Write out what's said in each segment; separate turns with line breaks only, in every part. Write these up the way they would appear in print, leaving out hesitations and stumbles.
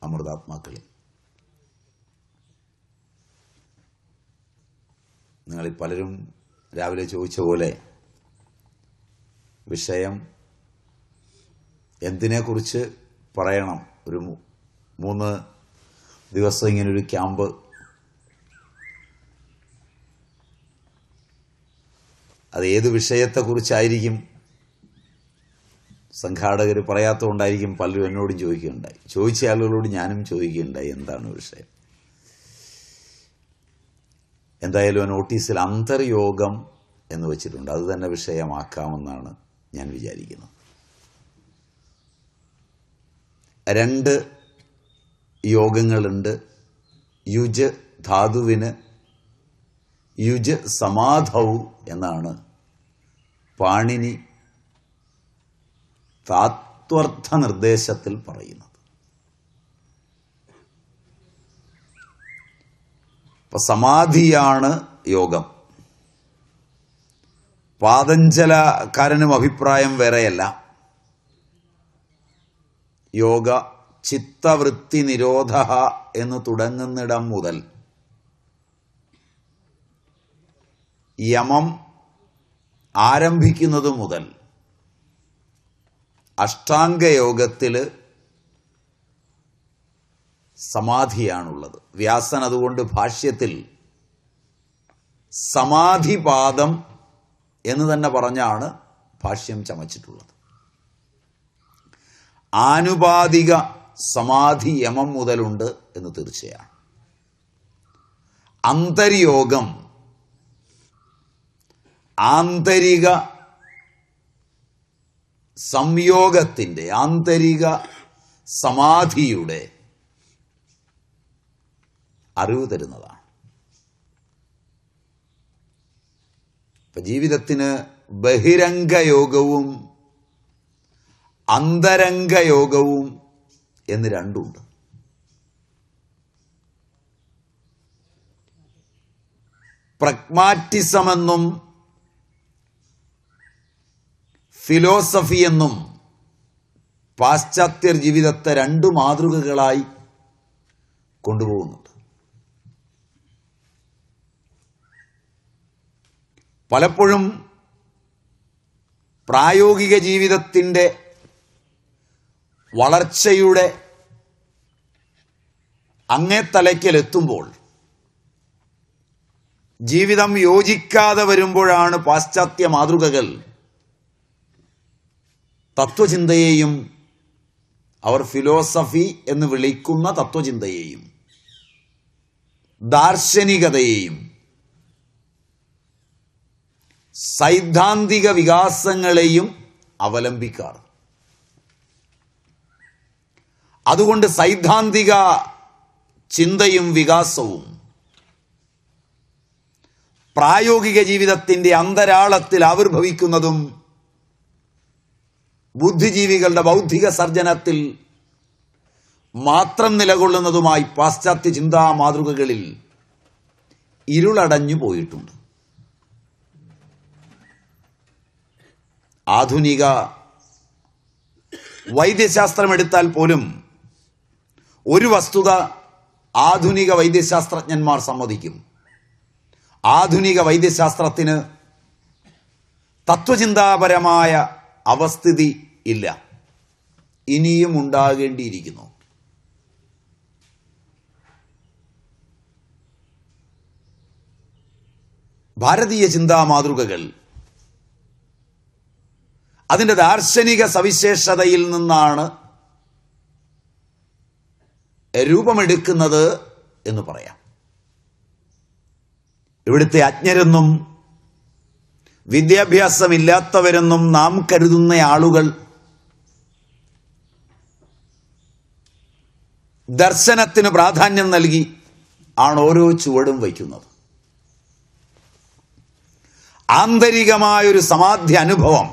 അമൃതാത്മാക്കളെ, നിങ്ങളിൽ പലരും രാവിലെ ചോദിച്ച പോലെ വിഷയം എന്തിനെക്കുറിച്ച് പറയണം, ഒരു 3 ദിവസം ഇങ്ങനൊരു ക്യാമ്പ്, അത് ഏത് വിഷയത്തെക്കുറിച്ചായിരിക്കും സംഘാടകർ പറയാത്തതുകൊണ്ടായിരിക്കും പലരും എന്നോടും ചോദിക്കുകയുണ്ടായി. ചോദിച്ച ആളുകളോട് ഞാനും ചോദിക്കുകയുണ്ടായി എന്താണ് വിഷയം. എന്തായാലും നോട്ടീസിൽ അന്തർയോഗം എന്ന് വെച്ചിട്ടുണ്ട്. അത് തന്നെ വിഷയമാക്കാമെന്നാണ് ഞാൻ വിചാരിക്കുന്നത്. 2 യോഗങ്ങളുണ്ട്. യുജ് ധാതുവിന് യുജ് സമാധൗ എന്നാണ് പാണിനി താത്വർത്ഥ നിർദ്ദേശത്തിൽ പറയുന്നത്. ഇപ്പൊ സമാധിയാണ് യോഗം. പാതഞ്ജലക്കാരനും അഭിപ്രായം വേറെയല്ല. യോഗ ചിത്തവൃത്തി നിരോധ എന്ന് തുടങ്ങുന്നിടം മുതൽ യമം ആരംഭിക്കുന്നത് മുതൽ അഷ്ടാംഗയോഗത്തിൽ സമാധിയാണുള്ളത്. വ്യാസൻ അതുകൊണ്ട് ഭാഷ്യത്തിൽ സമാധിപാദം എന്ന് തന്നെ പറഞ്ഞാണ് ഭാഷ്യം ചമച്ചിട്ടുള്ളത്. ആനുപാതിക സമാധി യമം മുതലുണ്ട് എന്ന് തീർച്ചയാണ്. അന്തര്യോഗം ആന്തരിക സംയോഗത്തിൻ്റെ, ആന്തരിക സമാധിയുടെ അറിവ് തരുന്നതാണ്. ഇപ്പൊ ജീവിതത്തിന് ബഹിരംഗയോഗവും അന്തരംഗയോഗവും എന്ന് രണ്ടുണ്ട്. പ്രഗ്മാറ്റിസം എന്നും ഫിലോസഫി എന്നും പാശ്ചാത്യ ജീവിതത്തെ 2 മാതൃകകളായി കൊണ്ടുപോകുന്നുണ്ട്. പലപ്പോഴും പ്രായോഗിക ജീവിതത്തിൻ്റെ വളർച്ചയുടെ അങ്ങേത്തലയ്ക്കലെത്തുമ്പോൾ ജീവിതം യോജിക്കാതെ വരുമ്പോഴാണ് പാശ്ചാത്യ മാതൃകകൾ തത്വചിന്തയെയും അവർ ഫിലോസഫി എന്ന് വിളിക്കുന്ന തത്വചിന്തയെയും ദാർശനികതയെയും സൈദ്ധാന്തിക വികാസങ്ങളെയും അവലംബിക്കാറ്. അതുകൊണ്ട് സൈദ്ധാന്തിക ചിന്തയും വികാസവും പ്രായോഗിക ജീവിതത്തിൻ്റെ അന്തരാളത്തിൽ ആവിർഭവിക്കുന്നതും ബുദ്ധിജീവികളുടെ ബൗദ്ധിക സർജനത്തിൽ മാത്രം നിലകൊള്ളുന്നതുമായി പാശ്ചാത്യ ചിന്താ മാതൃകകളിൽ ഇരുളടഞ്ഞു പോയിട്ടുണ്ട്. ആധുനിക വൈദ്യശാസ്ത്രം എടുത്താൽ പോലും ഒരു വസ്തുത ആധുനിക വൈദ്യശാസ്ത്രജ്ഞന്മാർ സമ്മതിക്കും. ആധുനിക വൈദ്യശാസ്ത്രത്തിന് തത്വചിന്താപരമായ അവസ്ഥിതി ഇല്ല, ഇനിയും ഉണ്ടാകേണ്ടിയിരിക്കുന്നു. ഭാരതീയ ചിന്താ മാതൃകകൾ അതിൻ്റെ ദാർശനിക സവിശേഷതയിൽ നിന്നാണ് രൂപമെടുക്കുന്നത് എന്ന് പറയാം. ഇവിടുത്തെ അജ്ഞരെന്നും വിദ്യാഭ്യാസമില്ലാത്തവരെന്നും നാം കരുതുന്ന ആളുകൾ ദർശനത്തിന് പ്രാധാന്യം നൽകി ആണ് ഓരോ ചുവടും വയ്ക്കുന്നത്. ആന്തരികമായൊരു സമാധി അനുഭവം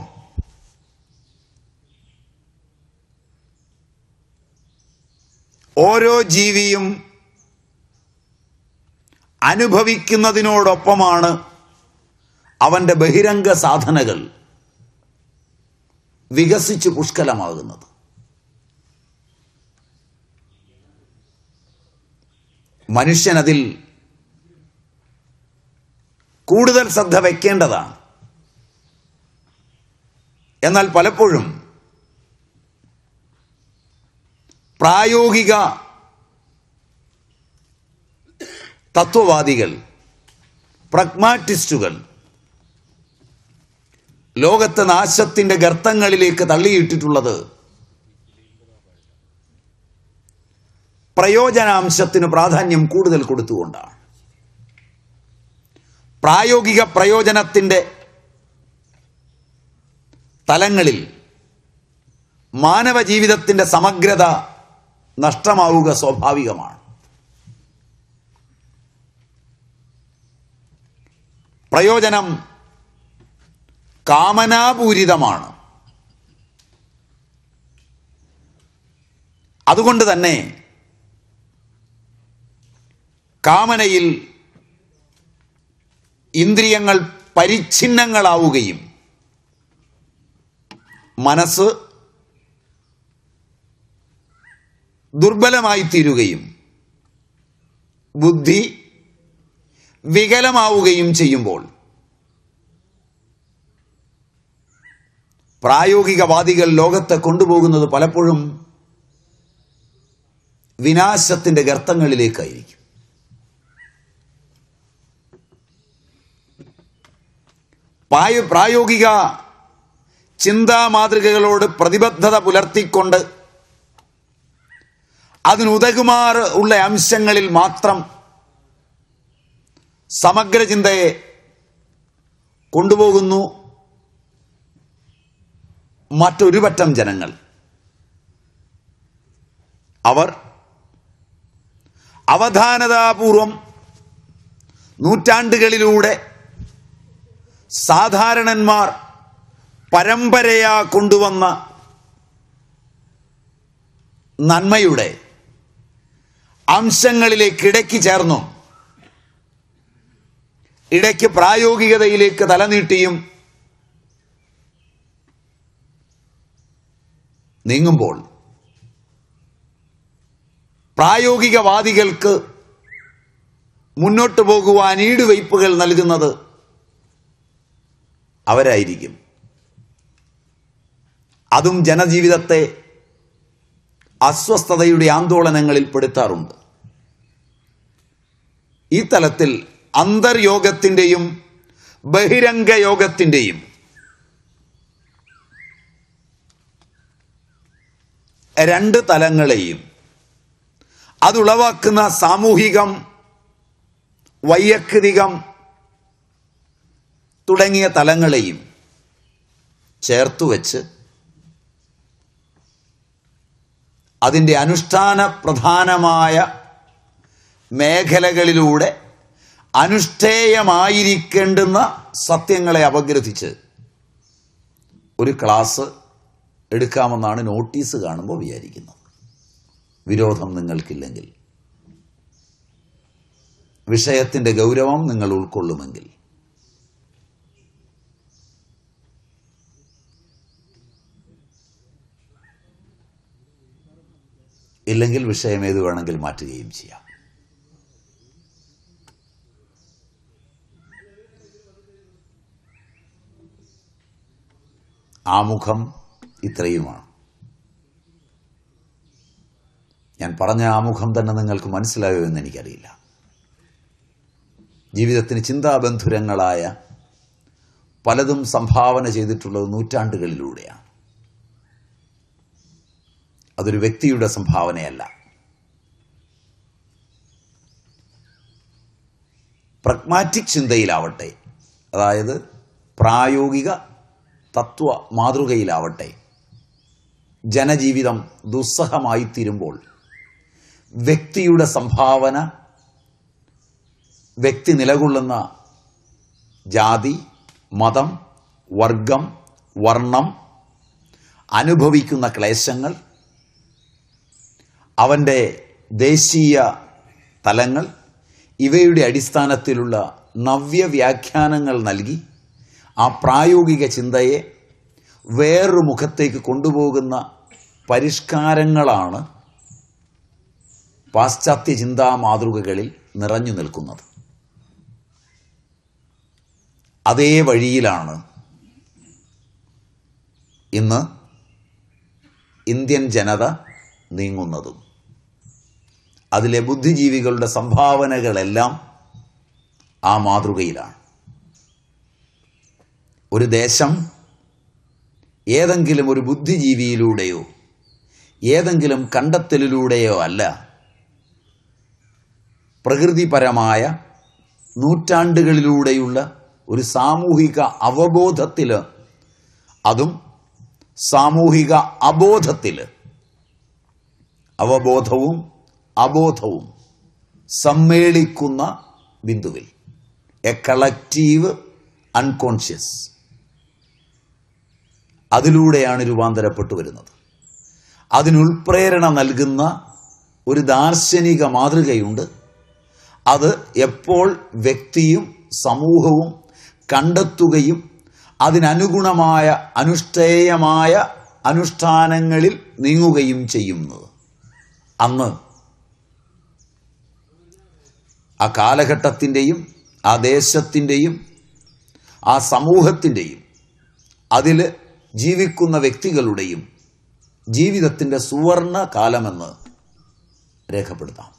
ഓരോ ജീവിയും അനുഭവിക്കുന്നതിനോടൊപ്പമാണ് അവൻ്റെ ബഹിരംഗ സാധനകൾ വികസിച്ച് പുഷ്കലമാകുന്നത്. മനുഷ്യനതിൽ കൂടുതൽ ശ്രദ്ധ വയ്ക്കേണ്ടതാണ്. എന്നാൽ പലപ്പോഴും പ്രായോഗിക തത്വവാദികൾ, പ്രഗ്മാറ്റിസ്റ്റുകൾ ലോകത്തെ നാശത്തിന്റെ ഗർത്തങ്ങളിലേക്ക് തള്ളിയിട്ടിട്ടുള്ളത് പ്രയോജനാംശത്തിന് പ്രാധാന്യം കൂടുതൽ കൊടുത്തുകൊണ്ടാണ്. പ്രായോഗിക പ്രയോജനത്തിൻ്റെ തലങ്ങളിൽ മാനവ ജീവിതത്തിൻ്റെ സമഗ്രത നഷ്ടമാവുക സ്വാഭാവികമാണ്. പ്രയോജനം കാമനാപൂരിതമാണ്. അതുകൊണ്ട് തന്നെ കാമനയിൽ ഇന്ദ്രിയങ്ങൾ പരിച്ഛിന്നങ്ങളാവുകയും മനസ്സ് ദുർബലമായി തീരുകയും ബുദ്ധി വികലമാവുകയും ചെയ്യുമ്പോൾ പ്രായോഗികവാദികൾ ലോകത്തെ കൊണ്ടുപോകുന്നത് പലപ്പോഴും വിനാശത്തിന്റെ ഗർത്തങ്ങളിലേക്കായിരിക്കും. പ്രായോഗിക ചിന്താ മാതൃകകളോട് പ്രതിബദ്ധത പുലർത്തിക്കൊണ്ട് അതിനുതകുമാർ ഉള്ള അംശങ്ങളിൽ മാത്രം സമഗ്ര ചിന്തയെ കൊണ്ടുപോകുന്നു മറ്റൊരു പറ്റം ജനങ്ങൾ. അവർ അവധാനതാപൂർവം നൂറ്റാണ്ടുകളിലൂടെ സാധാരണന്മാർ പരമ്പരയാ കൊണ്ടുവന്ന നന്മയുടെ അംശങ്ങളിലേക്ക് ഇടയ്ക്ക് ചേർന്നു, ഇടയ്ക്ക് പ്രായോഗികതയിലേക്ക് തലനീട്ടിയും നീങ്ങുമ്പോൾ പ്രായോഗികവാദികൾക്ക് മുന്നോട്ട് പോകുവാൻ ഈടുവയ്പ്പുകൾ നൽകുന്നത് അവരായിരിക്കും. അതും ജനജീവിതത്തെ അസ്വസ്ഥതയുടെ ആന്തോളനങ്ങളിൽ പെടുത്താറുണ്ട്. ഈ തലത്തിൽ അന്തർയോഗത്തിൻ്റെയും ബഹിരംഗ യോഗത്തിൻ്റെയും രണ്ട് തലങ്ങളെയും അതുളവാക്കുന്ന സാമൂഹികം, വൈയക്തികം തുടങ്ങിയ തലങ്ങളെയും ചേർത്തുവെച്ച് അതിൻ്റെ അനുഷ്ഠാന പ്രധാനമായ മേഖലകളിലൂടെ അനുഷ്ഠേയമായിരിക്കേണ്ടുന്ന സത്യങ്ങളെ അപഗ്രഥിച്ച് ഒരു ക്ലാസ് എടുക്കാമെന്നാണ് നോട്ടീസ് കാണുമ്പോൾ വിചാരിക്കുന്നത്. വിരോധം നിങ്ങൾക്കില്ലെങ്കിൽ, വിഷയത്തിൻ്റെ ഗൗരവം നിങ്ങൾ ഉൾക്കൊള്ളുമെങ്കിൽ. ഇല്ലെങ്കിൽ വിഷയം ഏത് വേണമെങ്കിൽ മാറ്റുകയും ചെയ്യാം. ആമുഖം ഇത്രയുമാണ്. ഞാൻ പറഞ്ഞ ആമുഖം തന്നെ നിങ്ങൾക്ക് മനസ്സിലായോ എന്ന് എനിക്കറിയില്ല. ജീവിതത്തിന് ചിന്താബന്ധുരങ്ങളായ പലതും സംഭാവന ചെയ്തിട്ടുള്ളത് നൂറ്റാണ്ടുകളിലൂടെയാണ്. അതൊരു വ്യക്തിയുടെ സംഭാവനയല്ല. പ്രഗ്മാറ്റിക് ചിന്തയിലാവട്ടെ, അതായത് പ്രായോഗിക തത്വ മാതൃകയിലാവട്ടെ, ജനജീവിതം ദുസ്സഹമായിത്തീരുമ്പോൾ വ്യക്തിയുടെ സംഭാവന, വ്യക്തി നിലകൊള്ളുന്ന ജാതി, മതം, വർഗം, വർണ്ണം, അനുഭവിക്കുന്ന ക്ലേശങ്ങൾ, അവൻ്റെ ദേശീയ തലങ്ങൾ, ഇവയുടെ അടിസ്ഥാനത്തിലുള്ള നവ്യവ്യാഖ്യാനങ്ങൾ നൽകി ആ പ്രായോഗിക ചിന്തയെ വേറൊരു മുഖത്തേക്ക് കൊണ്ടുപോകുന്ന പരിഷ്കാരങ്ങളാണ് പാശ്ചാത്യ ചിന്താ മാതൃകകളിൽ നിറഞ്ഞു നിൽക്കുന്നത്. അതേ വഴിയിലാണ് ഇന്ന് ഇന്ത്യൻ ജനത നീങ്ങുന്നതും. അതിലെ ബുദ്ധിജീവികളുടെ സംഭാവനകളെല്ലാം ആ മാതൃകയിലാണ്. ഒരു ദേശം ഏതെങ്കിലും ഒരു ബുദ്ധിജീവിയിലൂടെയോ ഏതെങ്കിലും കണ്ടെത്തലിലൂടെയോ അല്ല, പ്രകൃതിപരമായ നൂറ്റാണ്ടുകളിലൂടെയുള്ള ഒരു സാമൂഹിക അവബോധത്തിൽ, അതും സാമൂഹിക അബോധത്തിൽ, അവബോധവും അബോധവും സമ്മേളിക്കുന്ന ബിന്ദുവിൽ, എ കളക്റ്റീവ് അൺകോൺഷ്യസ്, അതിലൂടെയാണ് രൂപാന്തരപ്പെട്ടു വരുന്നത്. അതിനുൾപ്രേരണ നൽകുന്ന ഒരു ദാർശനിക മാതൃകയുണ്ട്. അത് എപ്പോൾ വ്യക്തിയും സമൂഹവും കണ്ടെത്തുകയും അതിനനുഗുണമായ അനുഷ്ഠേയമായ അനുഷ്ഠാനങ്ങളിൽ നീങ്ങുകയും ചെയ്യുന്നത്, അന്ന് ആ കാലഘട്ടത്തിൻ്റെയും ആ ദേശത്തിൻ്റെയും ആ സമൂഹത്തിൻ്റെയും അതിൽ ജീവിക്കുന്ന വ്യക്തികളുടെയും ജീവിതത്തിൻ്റെ സുവർണ കാലമെന്ന് രേഖപ്പെടുത്താം.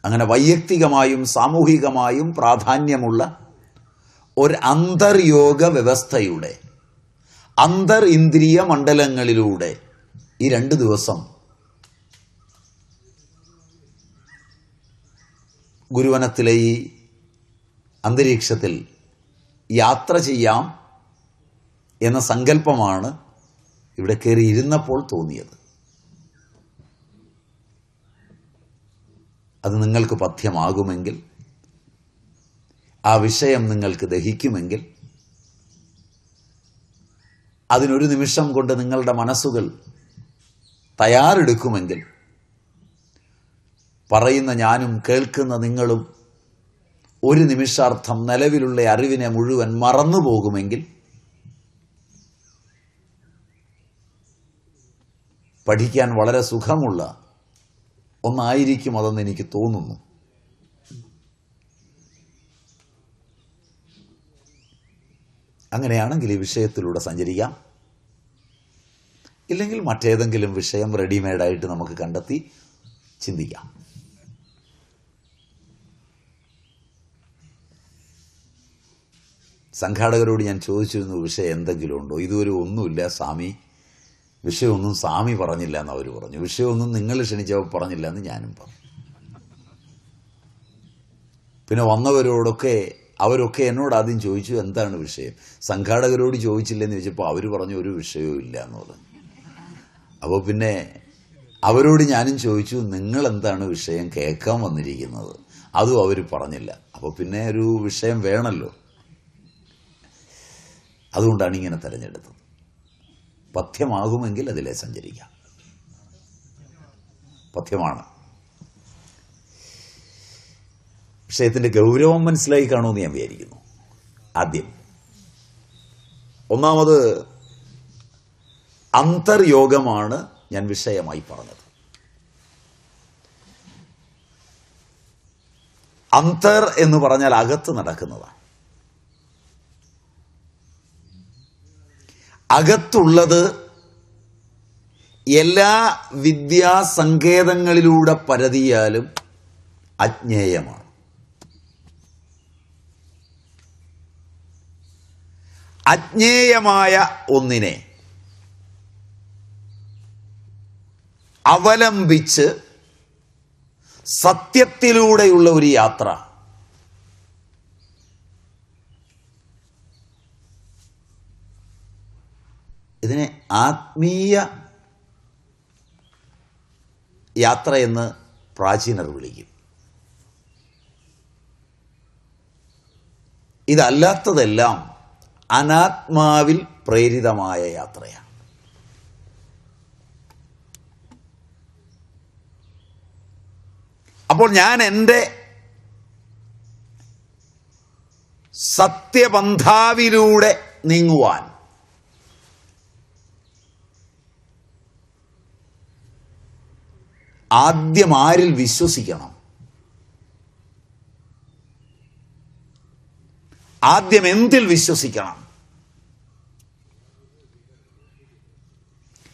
അങ്ങനെ വൈയക്തികമായും സാമൂഹികമായും പ്രാധാന്യമുള്ള ഒരു അന്തർയോഗ വ്യവസ്ഥയുടെ അന്തർ ഇന്ദ്രിയ മണ്ഡലങ്ങളിലൂടെ ഈ 2 ദിവസം ഗുരുവനത്തിലെ ഈ അന്തരീക്ഷത്തിൽ യാത്ര ചെയ്യാം എന്ന സങ്കല്പമാണ് ഇവിടെ കയറി ഇരുന്നപ്പോൾ തോന്നിയത്. അത് നിങ്ങൾക്ക് പഥ്യമാകുമെങ്കിൽ, ആ വിഷയം നിങ്ങൾക്ക് ദഹിക്കുമെങ്കിൽ, അതിനൊരു നിമിഷം കൊണ്ട് നിങ്ങളുടെ മനസ്സുകൾ തയ്യാറെടുക്കുമെങ്കിൽ, പറയുന്ന ഞാനും കേൾക്കുന്ന നിങ്ങളും ഒരു നിമിഷാർത്ഥം നിലവിലുള്ള അറിവിനെ മുഴുവൻ മറന്നുപോകുമെങ്കിൽ, പഠിക്കാൻ വളരെ സുഖമുള്ള ഒന്നായിരിക്കും അതെന്ന് എനിക്ക് തോന്നുന്നു. അങ്ങനെയാണെങ്കിൽ ഈ വിഷയത്തിലൂടെ സഞ്ചരിക്കാം. ഇല്ലെങ്കിൽ മറ്റേതെങ്കിലും വിഷയം റെഡിമെയ്ഡായിട്ട് നമുക്ക് കണ്ടെത്തി ചിന്തിക്കാം. സംഘാടകരോട് ഞാൻ ചോദിച്ചിരുന്നു, വിഷയം എന്തെങ്കിലും ഉണ്ടോ? ഇതുവരെ ഒന്നുമില്ല സ്വാമി, വിഷയമൊന്നും സ്വാമി പറഞ്ഞില്ല എന്ന് അവർ പറഞ്ഞു. വിഷയമൊന്നും നിങ്ങൾ ക്ഷണിച്ചപ്പോൾ പറഞ്ഞില്ല എന്ന് ഞാനും പറഞ്ഞു. പിന്നെ വന്നവരോടൊക്കെ അവരൊക്കെ എന്നോട് ആദ്യം ചോദിച്ചു എന്താണ് വിഷയം. സംഘാടകരോട് ചോദിച്ചില്ലെന്ന് ചോദിച്ചപ്പോൾ അവർ പറഞ്ഞു ഒരു വിഷയവും ഇല്ല എന്ന് പറഞ്ഞു. അപ്പോൾ പിന്നെ അവരോട് ഞാനും ചോദിച്ചു നിങ്ങളെന്താണ് വിഷയം കേൾക്കാൻ വന്നിരിക്കുന്നത്, അതും അവർ പറഞ്ഞില്ല. അപ്പോൾ പിന്നെ ഒരു വിഷയം വേണമല്ലോ, അതുകൊണ്ടാണ് ഇങ്ങനെ തിരഞ്ഞെടുത്തത്. പഥ്യമാകുമെങ്കിൽ അതിലെ സഞ്ചരിക്കാം. പഥ്യമാണ്. വിഷയത്തിൻ്റെ ഗൗരവം മനസ്സിലായി കാണുമെന്ന് ഞാൻ വിചാരിക്കുന്നു. ആദ്യം ഒന്നാമത് അന്തർയോഗമാണ് ഞാൻ വിഷയമായി പറഞ്ഞത്. അന്തർ എന്ന് പറഞ്ഞാൽ അകത്ത് നടക്കുന്നതാണ്. അകത്തുള്ളത് എല്ലാ വിദ്യാസങ്കേതങ്ങളിലൂടെ പരതിയാലും അജ്ഞേയമാണ്. അജ്ഞേയമായ ഒന്നിനെ അവലംബിച്ച് സത്യത്തിലൂടെയുള്ള ഒരു യാത്ര, ഇതിനെ ആത്മീയ യാത്ര എന്ന് പ്രാചീനർ വിളിക്കും. ഇതല്ലാത്തതെല്ലാം അനാത്മാവിൽ പ്രേരിതമായ യാത്രയാണ്. അപ്പോൾ ഞാൻ എൻ്റെ സത്യപന്ഥാവിലൂടെ നീങ്ങുവാൻ ആദ്യം ആരിൽ വിശ്വസിക്കണം? ആദ്യം എന്തിൽ വിശ്വസിക്കണം?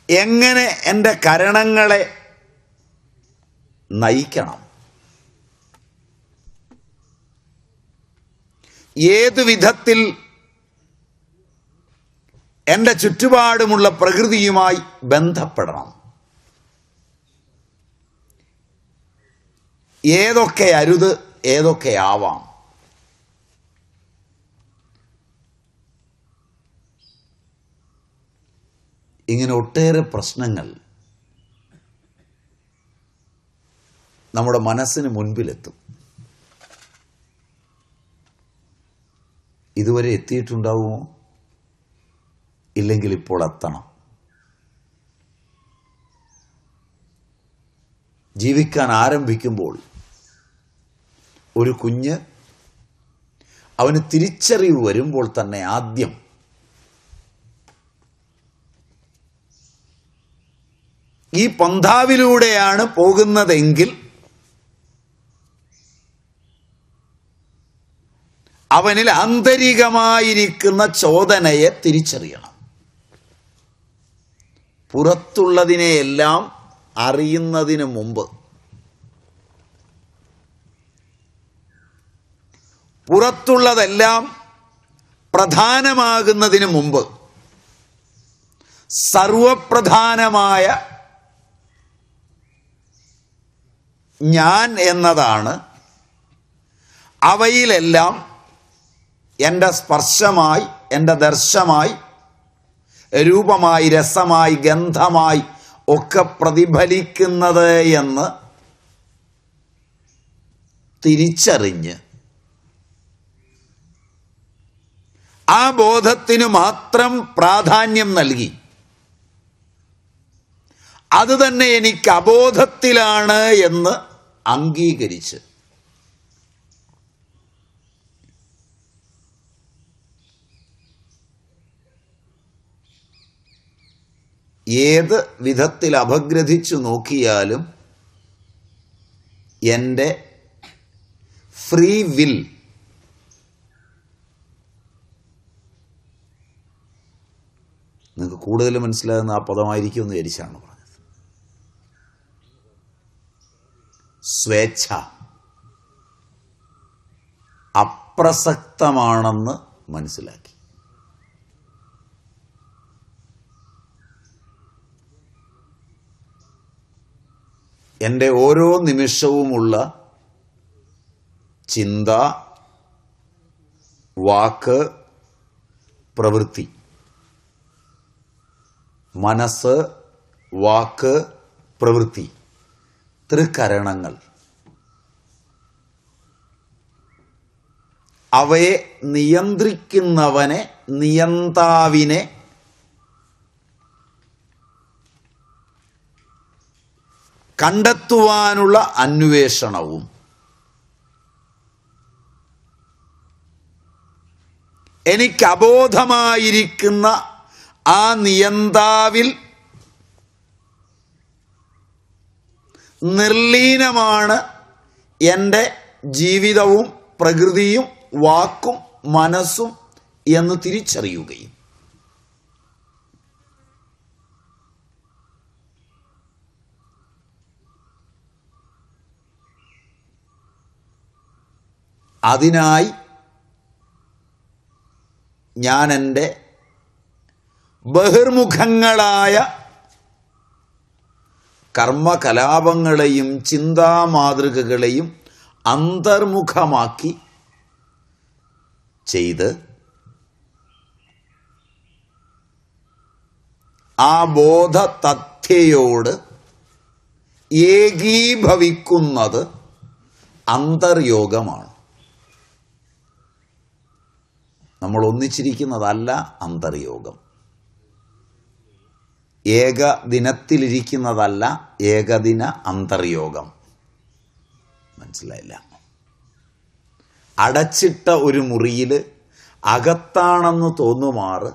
എങ്ങനെ എൻ്റെ കരണങ്ങളെ നയിക്കണം? ഏതു വിധത്തിൽ എൻ്റെ ചുറ്റുപാടുമുള്ള പ്രകൃതിയുമായി ബന്ധപ്പെടണം? ഏതൊക്കെ അരുത്, ഏതൊക്കെ ആവാം? ഇങ്ങനെ ഒട്ടേറെ പ്രശ്നങ്ങൾ നമ്മുടെ മനസ്സിന് മുൻപിലെത്തും. ഇതുവരെ എത്തിയിട്ടുണ്ടാവുമോ? ഇല്ലെങ്കിൽ ഇപ്പോൾ എത്തണം. ജീവിക്കാൻ ആരംഭിക്കുമ്പോൾ ഒരു കുഞ്ഞ് അവന് തിരിച്ചറിവ് വരുമ്പോൾ തന്നെ ആദ്യം ഈ പന്ഥാവിലൂടെയാണ് പോകുന്നതെങ്കിൽ അവനിൽ ആന്തരികമായിരിക്കുന്ന ചോദനയെ തിരിച്ചറിയണം. പുറത്തുള്ളതിനെയെല്ലാം അറിയുന്നതിന് മുമ്പ്, പുറത്തുള്ളതെല്ലാം പ്രധാനമാകുന്നതിന് മുമ്പ് സർവപ്രധാനമായ ഞാൻ എന്നതാണ് അവയിലെല്ലാം എൻ്റെ സ്പർശമായി, എൻ്റെ ദർശമായി, രൂപമായി, രസമായി, ഗന്ധമായി ഒക്കെ പ്രതിഫലിക്കുന്നത് എന്ന് തിരിച്ചറിഞ്ഞ് ആ ബോധത്തിനു മാത്രം പ്രാധാന്യം നൽകി അത് തന്നെ എനിക്ക് അബോധത്തിലാണ് എന്ന് അംഗീകരിച്ച് ഏത് വിധത്തിൽ അപഗ്രഥിച്ചു നോക്കിയാലും എൻ്റെ ഫ്രീ വിൽ നിങ്ങൾക്ക് കൂടുതൽ മനസ്സിലാകുന്ന ആ പദമായിരിക്കും എന്ന് വിചാരിച്ചാണ് പറഞ്ഞത്. സ്വേച്ഛ അപ്രസക്തമാണെന്ന് മനസ്സിലാക്കി. എൻ്റെ ഓരോ നിമിഷവുമുള്ള ചിന്ത, വാക്ക്, പ്രവൃത്തി, മനസ്സ്, വാക്ക്, പ്രവൃത്തി, തൃക്കരണങ്ങൾ, അവയെ നിയന്ത്രിക്കുന്നവനെ, നിയന്താവിനെ കണ്ടെത്തുവാനുള്ള അന്വേഷണവും എനിക്ക് അബോധമായിരിക്കുന്ന ആ നിയന്താവിൽ നിർലീനമാണ് എൻ്റെ ജീവിതവും പ്രകൃതിയും വാക്കും മനസ്സും എന്ന് തിരിച്ചറിയുകയും അതിനായി ഞാൻ എൻ്റെ ബഹിർമുഖങ്ങളായ കർമ്മകലാപങ്ങളെയും ചിന്താമാതൃകകളെയും അന്തർമുഖമാക്കി ചെയ്ത് ആ ബോധതഥ്യയോട് ഏകീഭവിക്കുന്നത് അന്തർയോഗമാണ്. നമ്മൾ ഒന്നിച്ചിരിക്കുന്നതല്ല അന്തർയോഗം. ഏകദിനത്തിലിരിക്കുന്നതല്ല ഏകദിന അന്തർയോഗം. മനസ്സിലായില്ല? അടച്ചിട്ട ഒരു മുറിയിൽ അകത്താണെന്ന് തോന്നുമാറ്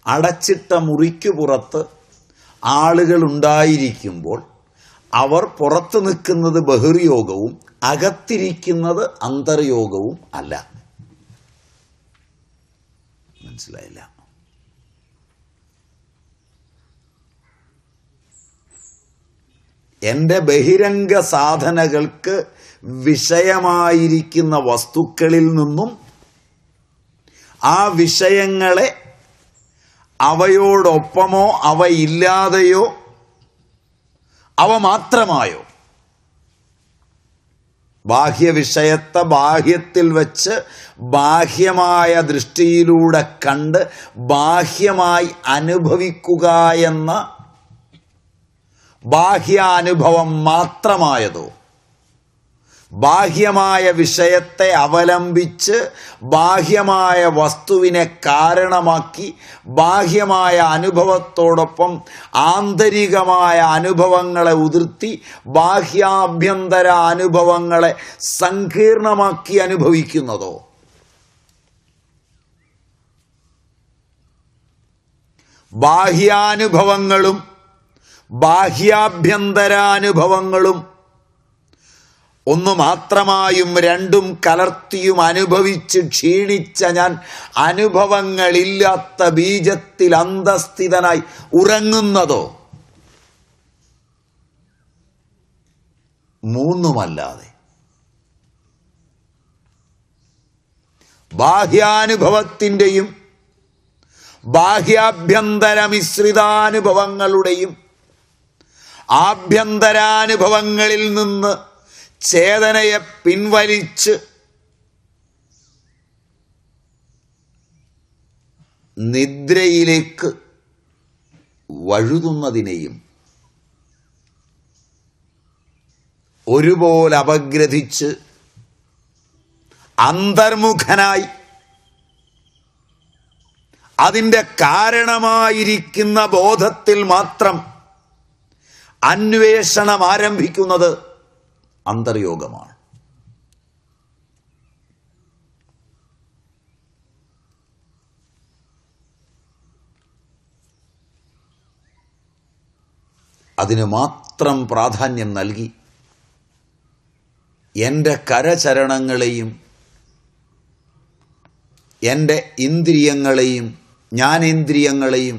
അടച്ചിട്ട മുറിക്കു പുറത്ത് ആളുകളുണ്ടായിരിക്കുമ്പോൾ അവർ പുറത്തു നിൽക്കുന്നത് ബഹിർയോഗവും അകത്തിരിക്കുന്നത് അന്തർയോഗവും അല്ല. മനസ്സിലായില്ല? എൻ്റെ ബഹിരംഗ സാധനകൾക്ക് വിഷയമായിരിക്കുന്ന വസ്തുക്കളിൽ നിന്നും ആ വിഷയങ്ങളെ അവയോടൊപ്പമോ അവയില്ലാതെയോ അവ മാത്രമായോ ബാഹ്യവിഷയത്തെ ബാഹ്യത്തിൽ വെച്ച് ബാഹ്യമായ ദൃഷ്ടിയിലൂടെ കണ്ട് ബാഹ്യമായി അനുഭവിക്കുക എന്ന ബാഹ്യാനുഭവം മാത്രമായതോ, ബാഹ്യമായ വിഷയത്തെ അവലംബിച്ച് ബാഹ്യമായ വസ്തുവിനെ കാരണമാക്കി ബാഹ്യമായ അനുഭവത്തോടൊപ്പം ആന്തരികമായ അനുഭവങ്ങളെ ഉതിർത്തി ബാഹ്യാഭ്യന്തര അനുഭവങ്ങളെ സങ്കീർണമാക്കി അനുഭവിക്കുന്നതോ, ബാഹ്യാനുഭവങ്ങളും ബാഹ്യാഭ്യന്തരാനുഭവങ്ങളും ഒന്നു മാത്രമായും രണ്ടും കലർത്തിയും അനുഭവിച്ച് ക്ഷീണിച്ച ഞാൻ അനുഭവങ്ങളില്ലാത്ത ബീജത്തിൽ അന്തസ്ഥിതനായി ഉറങ്ങുന്നതോ, മൂന്നുമല്ലാതെ ബാഹ്യാനുഭവത്തിൻ്റെയും ബാഹ്യാഭ്യന്തര മിശ്രിതാനുഭവങ്ങളുടെയും ആഭ്യന്തരാനുഭവങ്ങളിൽ നിന്ന് ചേതനയെ പിൻവലിച്ച് നിദ്രയിലേക്ക് വഴുതുന്നതിനെയും ഒരുപോലെ അപഗ്രഥിച്ച് അന്തർമുഖനായി അതിൻ്റെ കാരണമായിരിക്കുന്ന ബോധത്തിൽ മാത്രം അന്വേഷണം ആരംഭിക്കുന്നത് അന്തർയോഗമാണ്. അതിന് മാത്രം പ്രാധാന്യം നൽകി എൻ്റെ കരചരണങ്ങളെയും എൻ്റെ ഇന്ദ്രിയങ്ങളെയും ജ്ഞാനേന്ദ്രിയങ്ങളെയും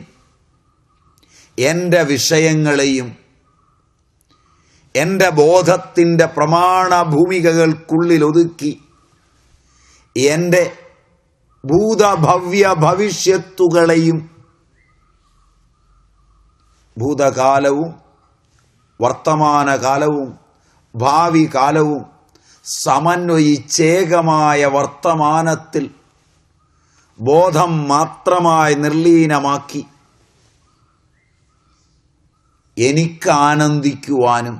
എൻ്റെ വിഷയങ്ങളെയും എൻ്റെ ബോധത്തിൻ്റെ പ്രമാണഭൂമികകൾക്കുള്ളിൽ ഒതുക്കി എൻ്റെ ഭൂതഭവ്യ ഭവിഷ്യത്തുകളെയും ഭൂതകാലവും വർത്തമാനകാലവും ഭാവി കാലവും സമന്വയിച്ചേകമായ വർത്തമാനത്തിൽ ബോധം മാത്രമായി നിർലീനമാക്കി എനിക്ക് ആനന്ദിക്കുവാനും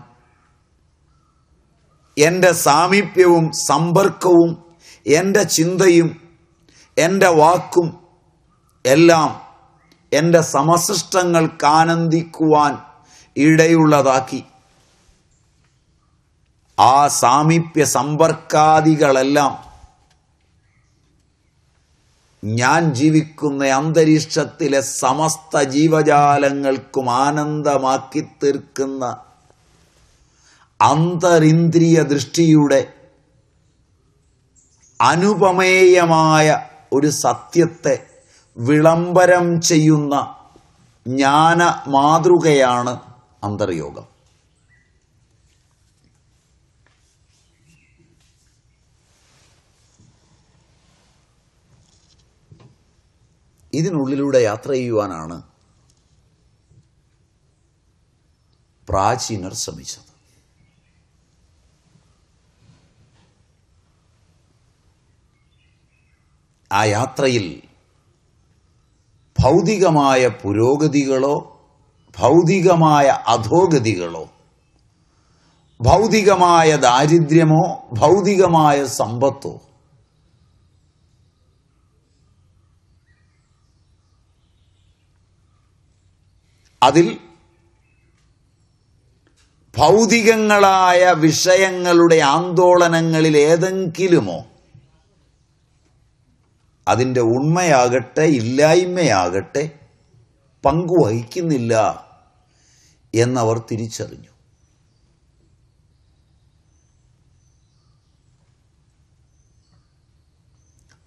എൻ്റെ സാമീപ്യവും സമ്പർക്കവും എൻ്റെ ചിന്തയും എൻ്റെ വാക്കും എല്ലാം എൻ്റെ സമസൃഷ്ടങ്ങൾക്ക് ആനന്ദിക്കുവാൻ ഇടയുള്ളതാക്കി ആ സാമീപ്യ സമ്പർക്കാദികളെല്ലാം ഞാൻ ജീവിക്കുന്ന അന്തരീക്ഷത്തിലെ സമസ്ത ജീവജാലങ്ങൾക്കും ആനന്ദമാക്കി തീർക്കുന്ന അന്തരിന്ദ്രിയ ദൃഷ്ടിയുടെ അനുപമേയമായ ഒരു സത്യത്തെ വിളംബരം ചെയ്യുന്ന ജ്ഞാന മാതൃകയാണ് അന്തർയോഗം. ഇതിനുള്ളിലൂടെ യാത്ര ചെയ്യുവാനാണ് പ്രാചീനർ ശ്രമിച്ചത്. ആ യാത്രയിൽ ഭൗതികമായ പുരോഗതികളോ ഭൗതികമായ അധോഗതികളോ ഭൗതികമായ ദാരിദ്ര്യമോ ഭൗതികമായ സമ്പത്തോ അതിൽ ഭൗതികങ്ങളായ വിഷയങ്ങളുടെ ആന്തോളനങ്ങളിൽ ഏതെങ്കിലുമോ അതിൻ്റെ ഉണ്മയാകട്ടെ ഇല്ലായ്മയാകട്ടെ പങ്കുവഹിക്കുന്നില്ല എന്നവർ തിരിച്ചറിഞ്ഞു.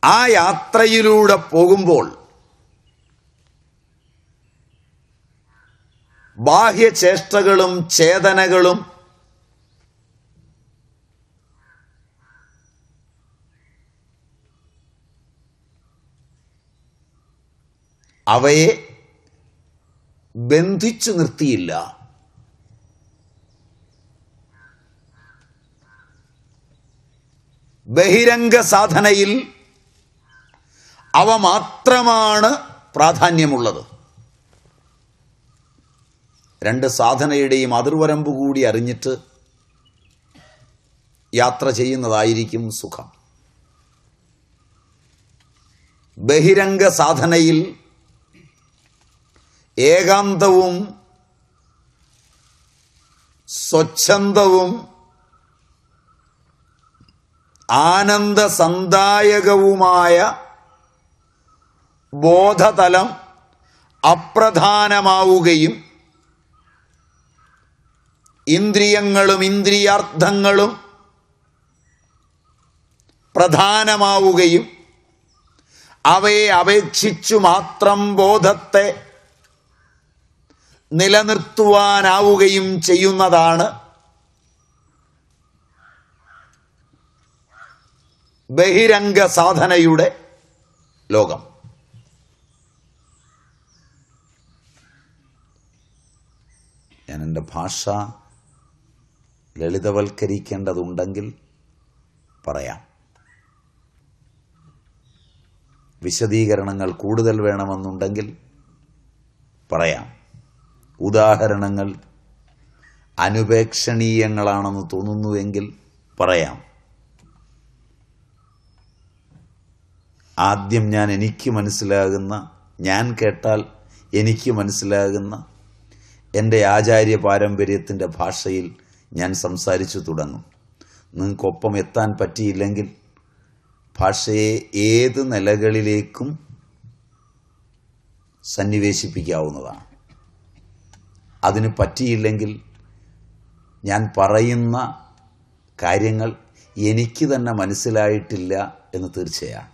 ആ യാത്രയിലൂടെ പോകുമ്പോൾ ബാഹ്യചേഷ്ടകളും ചേതനകളും അവയെ ബന്ധിച്ചു നിർത്തിയില്ല. ബഹിരംഗ സാധനയിൽ അവ മാത്രമാണ് പ്രാധാന്യമുള്ളത്. രണ്ട് സാധനയുടെയും അതിർവരമ്പ് കൂടി അറിഞ്ഞിട്ട് യാത്ര ചെയ്യുന്നതായിരിക്കും സുഖം. ബഹിരംഗ സാധനയിൽ ഏകാന്തവും സ്വച്ഛന്തവും ആനന്ദസന്ദായകവുമായ ബോധതലം അപ്രധാനമാവുകയും ഇന്ദ്രിയങ്ങളും ഇന്ദ്രിയാർത്ഥങ്ങളും പ്രധാനമാവുകയും അവയെ അപേക്ഷിച്ചു മാത്രം ബോധത്തെ നിലനിർത്തുവാനാവുകയും ചെയ്യുന്നതാണ് ബഹിരംഗ സാധനയുടെ ലോകം. ഞാൻ എൻ്റെ ഭാഷ ലളിതവൽക്കരിക്കേണ്ടതുണ്ടെങ്കിൽ പറയാം. വിശദീകരണങ്ങൾ കൂടുതൽ വേണമെന്നുണ്ടെങ്കിൽ പറയാം. ഉദാഹരണങ്ങൾ അനുപേക്ഷണീയങ്ങളാണെന്ന് തോന്നുന്നുവെങ്കിൽ പറയാം. ആദ്യം എനിക്ക് മനസ്സിലാകുന്ന, ഞാൻ കേട്ടാൽ എനിക്ക് മനസ്സിലാകുന്ന എൻ്റെ ആചാര്യ പാരമ്പര്യത്തിൻ്റെ ഭാഷയിൽ ഞാൻ സംസാരിച്ചു തുടങ്ങും. നിങ്ങൾക്കൊപ്പം എത്താൻ പറ്റിയില്ലെങ്കിൽ ഭാഷയെ ഏത് നിലകളിലേക്കും സന്നിവേശിപ്പിക്കാവുന്നതാണ്. അതിന് പറ്റിയില്ലെങ്കിൽ ഞാൻ പറയുന്ന കാര്യങ്ങൾ എനിക്ക് തന്നെ മനസ്സിലായിട്ടില്ല എന്ന് തീർച്ചയാണ്.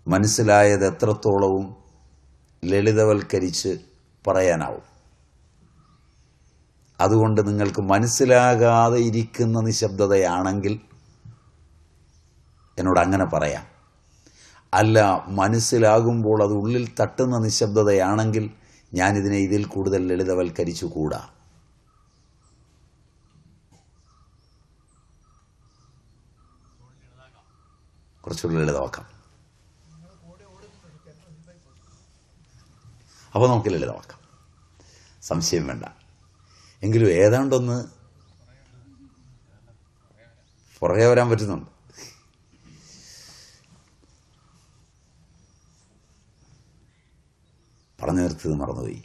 മനസ്സിലായത് എത്രത്തോളവും ലളിതവൽക്കരിച്ച് പറയാനാവും. അതുകൊണ്ട് നിങ്ങൾക്ക് മനസ്സിലാകാതെ ഇരിക്കുന്ന നിശബ്ദതയാണെങ്കിൽ എന്നോട് അങ്ങനെ പറയാം. അല്ല, മനസ്സിലാകുമ്പോൾ അത് ഉള്ളിൽ തട്ടുന്ന നിശബ്ദതയാണെങ്കിൽ ഞാനിതിനെ ഇതിൽ കൂടുതൽ ലളിതവൽക്കരിച്ചു കൂടാ. കുറച്ചുകൂടി ലളിതമാക്കാം. അപ്പോൾ നമുക്ക് ലളിതമാക്കാം, സംശയം വേണ്ട. എങ്കിലും ഏതാണ്ടൊന്ന് പുറകെ വരാൻ പറ്റുന്നുണ്ട്. പറഞ്ഞു നിർത്തിയത് മറന്നുപോയി.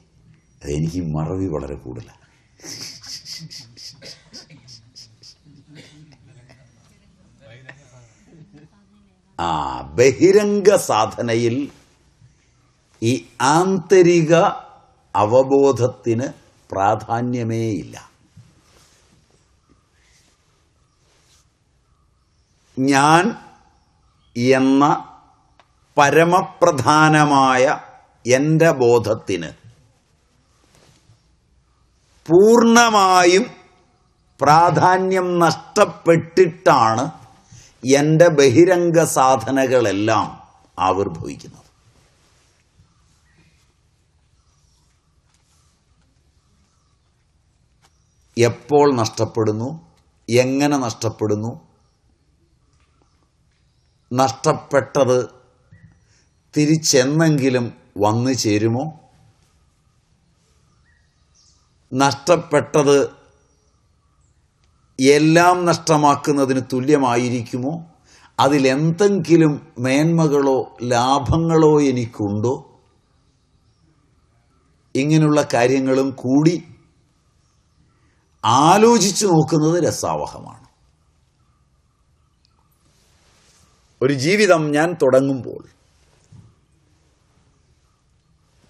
അതെനിക്ക് മറവി വളരെ കൂടുതലാണ്. ബഹിരംഗ സാധനയിൽ ഈ ആന്തരിക അവബോധത്തിന് പ്രാധാന്യമേയില്ല. ഞാൻ എന്ന പരമപ്രധാനമായ എൻ്റെ ബോധത്തിന് പൂർണ്ണമായും പ്രാധാന്യം നഷ്ടപ്പെട്ടിട്ടാണ് എൻ്റെ ബഹിരംഗ സാധനകളെല്ലാം ആവിർഭവിക്കുന്നത്. എപ്പോൾ നഷ്ടപ്പെടുന്നു, എങ്ങനെ നഷ്ടപ്പെടുന്നു, നഷ്ടപ്പെട്ടത് തിരിച്ചെന്നെങ്കിലും വന്നു ചേരുമോ, നഷ്ടപ്പെട്ടത് എല്ലാം നഷ്ടമാക്കുന്നതിന് തുല്യമായിരിക്കുമോ, അതിലെന്തെങ്കിലും മേന്മകളോ ലാഭങ്ങളോ എനിക്കുണ്ടോ, ഇങ്ങനെയുള്ള കാര്യങ്ങളും കൂടി ആലോചിച്ചു നോക്കുന്നത് രസാവഹമാണ്. ഒരു ജീവിതം ഞാൻ തുടങ്ങുമ്പോൾ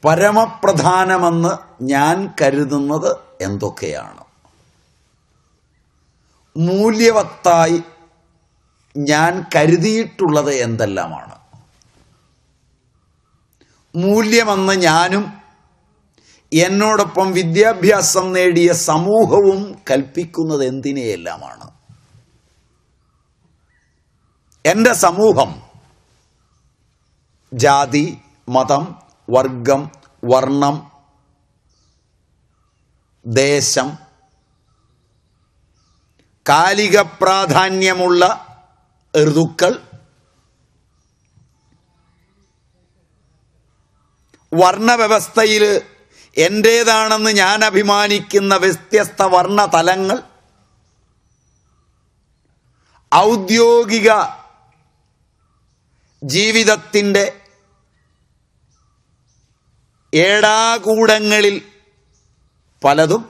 പരമപ്രധാനമെന്ന് ഞാൻ കരുതുന്നത് എന്തൊക്കെയാണ്, മൂല്യവത്തായി ഞാൻ കരുതിയിട്ടുള്ളത് എന്തെല്ലാമാണ്? മൂല്യമെന്ന് ഞാനും എന്നോടൊപ്പം വിദ്യാഭ്യാസം നേടിയ സമൂഹവും കൽപ്പിക്കുന്നത് എന്തിനെയെല്ലാമാണ്? എൻ്റെ സമൂഹം ജാതി, മതം, വർഗം, വർണ്ണം, ദേശം, കാലിക പ്രാധാന്യമുള്ള ഋതുക്കൾ, വർണ്ണവ്യവസ്ഥയിൽ എൻ്റേതാണെന്ന് ഞാൻ അഭിമാനിക്കുന്ന വ്യത്യസ്ത വർണ്ണതലങ്ങൾ, ഔദ്യോഗിക ജീവിതത്തിൻ്റെ ഏടാകൂടങ്ങളിൽ പലതും,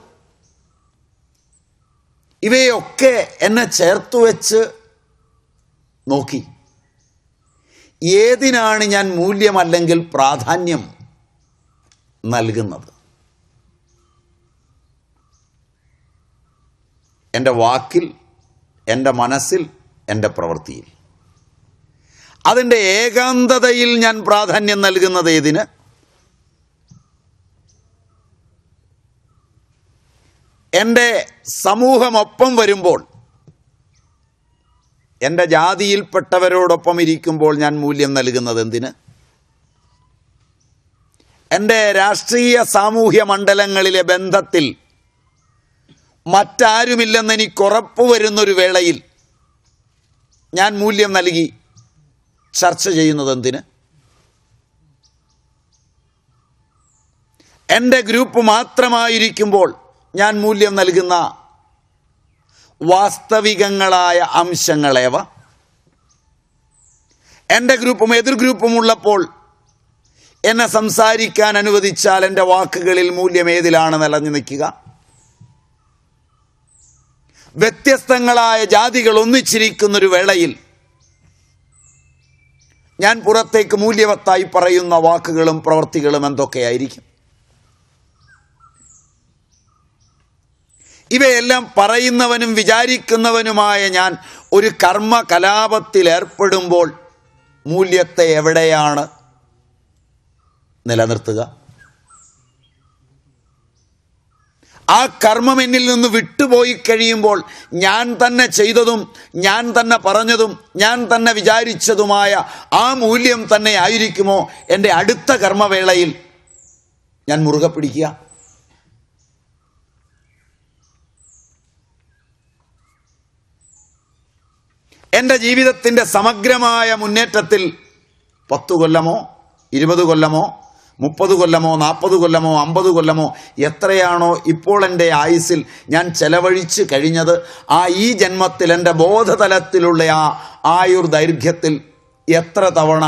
ഇവയൊക്കെ എന്നെ ചേർത്തു വെച്ച് നോക്കി ഏതിനാണ് ഞാൻ മൂല്യമല്ലെങ്കിൽ പ്രാധാന്യം നൽകുന്നത്? എൻ്റെ വാക്കിൽ, എൻ്റെ മനസ്സിൽ, എൻ്റെ പ്രവൃത്തിയിൽ. അതിൻ്റെ ഏകാന്തതയിൽ ഞാൻ പ്രാധാന്യം നൽകുന്നത് ഏതിന്? എൻ്റെ സമൂഹമൊപ്പം വരുമ്പോൾ, എൻ്റെ ജാതിയിൽപ്പെട്ടവരോടൊപ്പം ഇരിക്കുമ്പോൾ ഞാൻ മൂല്യം നൽകുന്നത് എന്തിന്? എൻ്റെ രാഷ്ട്രീയ സാമൂഹ്യ മണ്ഡലങ്ങളിലെ ബന്ധത്തിൽ മറ്റാരുമില്ലെന്ന് എനിക്ക് ഉറപ്പ് വരുന്നൊരു വേളയിൽ ഞാൻ മൂല്യം നൽകി ചർച്ച ചെയ്യുന്നത് എന്തിന്? എൻ്റെ ഗ്രൂപ്പ് മാത്രമായിരിക്കുമ്പോൾ ഞാൻ മൂല്യം നൽകുന്ന വാസ്തവികങ്ങളായ അംശങ്ങളേവ? എൻ്റെ ഗ്രൂപ്പും എതിർ ഗ്രൂപ്പും ഉള്ളപ്പോൾ എന്നെ സംസാരിക്കാൻ അനുവദിച്ചാൽ എൻ്റെ വാക്കുകളിൽ മൂല്യം ഏതിലാണ് നിലഞ്ഞു നിൽക്കുക? വ്യത്യസ്തങ്ങളായ ജാതികൾ ഒന്നിച്ചിരിക്കുന്നൊരു വേളയിൽ ഞാൻ പുറത്തേക്ക് മൂല്യവത്തായി പറയുന്ന വാക്കുകളും പ്രവൃത്തികളും എന്തൊക്കെയായിരിക്കും? ഇവയെല്ലാം പറയുന്നവനും വിചാരിക്കുന്നവനുമായ ഞാൻ ഒരു കർമ്മ കലാപത്തിൽ ഏർപ്പെടുമ്പോൾ മൂല്യത്തെ എവിടെയാണ് നിലനിർത്തുക? ആ കർമ്മം എന്നിൽ നിന്ന് വിട്ടുപോയി കഴിയുമ്പോൾ ഞാൻ തന്നെ ചെയ്തതും ഞാൻ തന്നെ പറഞ്ഞതും ഞാൻ തന്നെ വിചാരിച്ചതുമായ ആ മൂല്യം തന്നെ ആയിരിക്കുമോ എൻ്റെ അടുത്ത കർമ്മവേളയിൽ ഞാൻ മുറുകെ പിടിക്കുക? എൻ്റെ ജീവിതത്തിൻ്റെ സമഗ്രമായ മുന്നേറ്റത്തിൽ 10 കൊല്ലമോ 20 കൊല്ലമോ 30 കൊല്ലമോ 40 കൊല്ലമോ 50 കൊല്ലമോ എത്രയാണോ ഇപ്പോൾ എൻ്റെ ആയുസ്സിൽ ഞാൻ ചെലവഴിച്ച് കഴിഞ്ഞത്, ഈ ജന്മത്തിൽ എൻ്റെ ബോധതലത്തിലുള്ള ആയുർദൈർഘ്യത്തിൽ എത്ര തവണ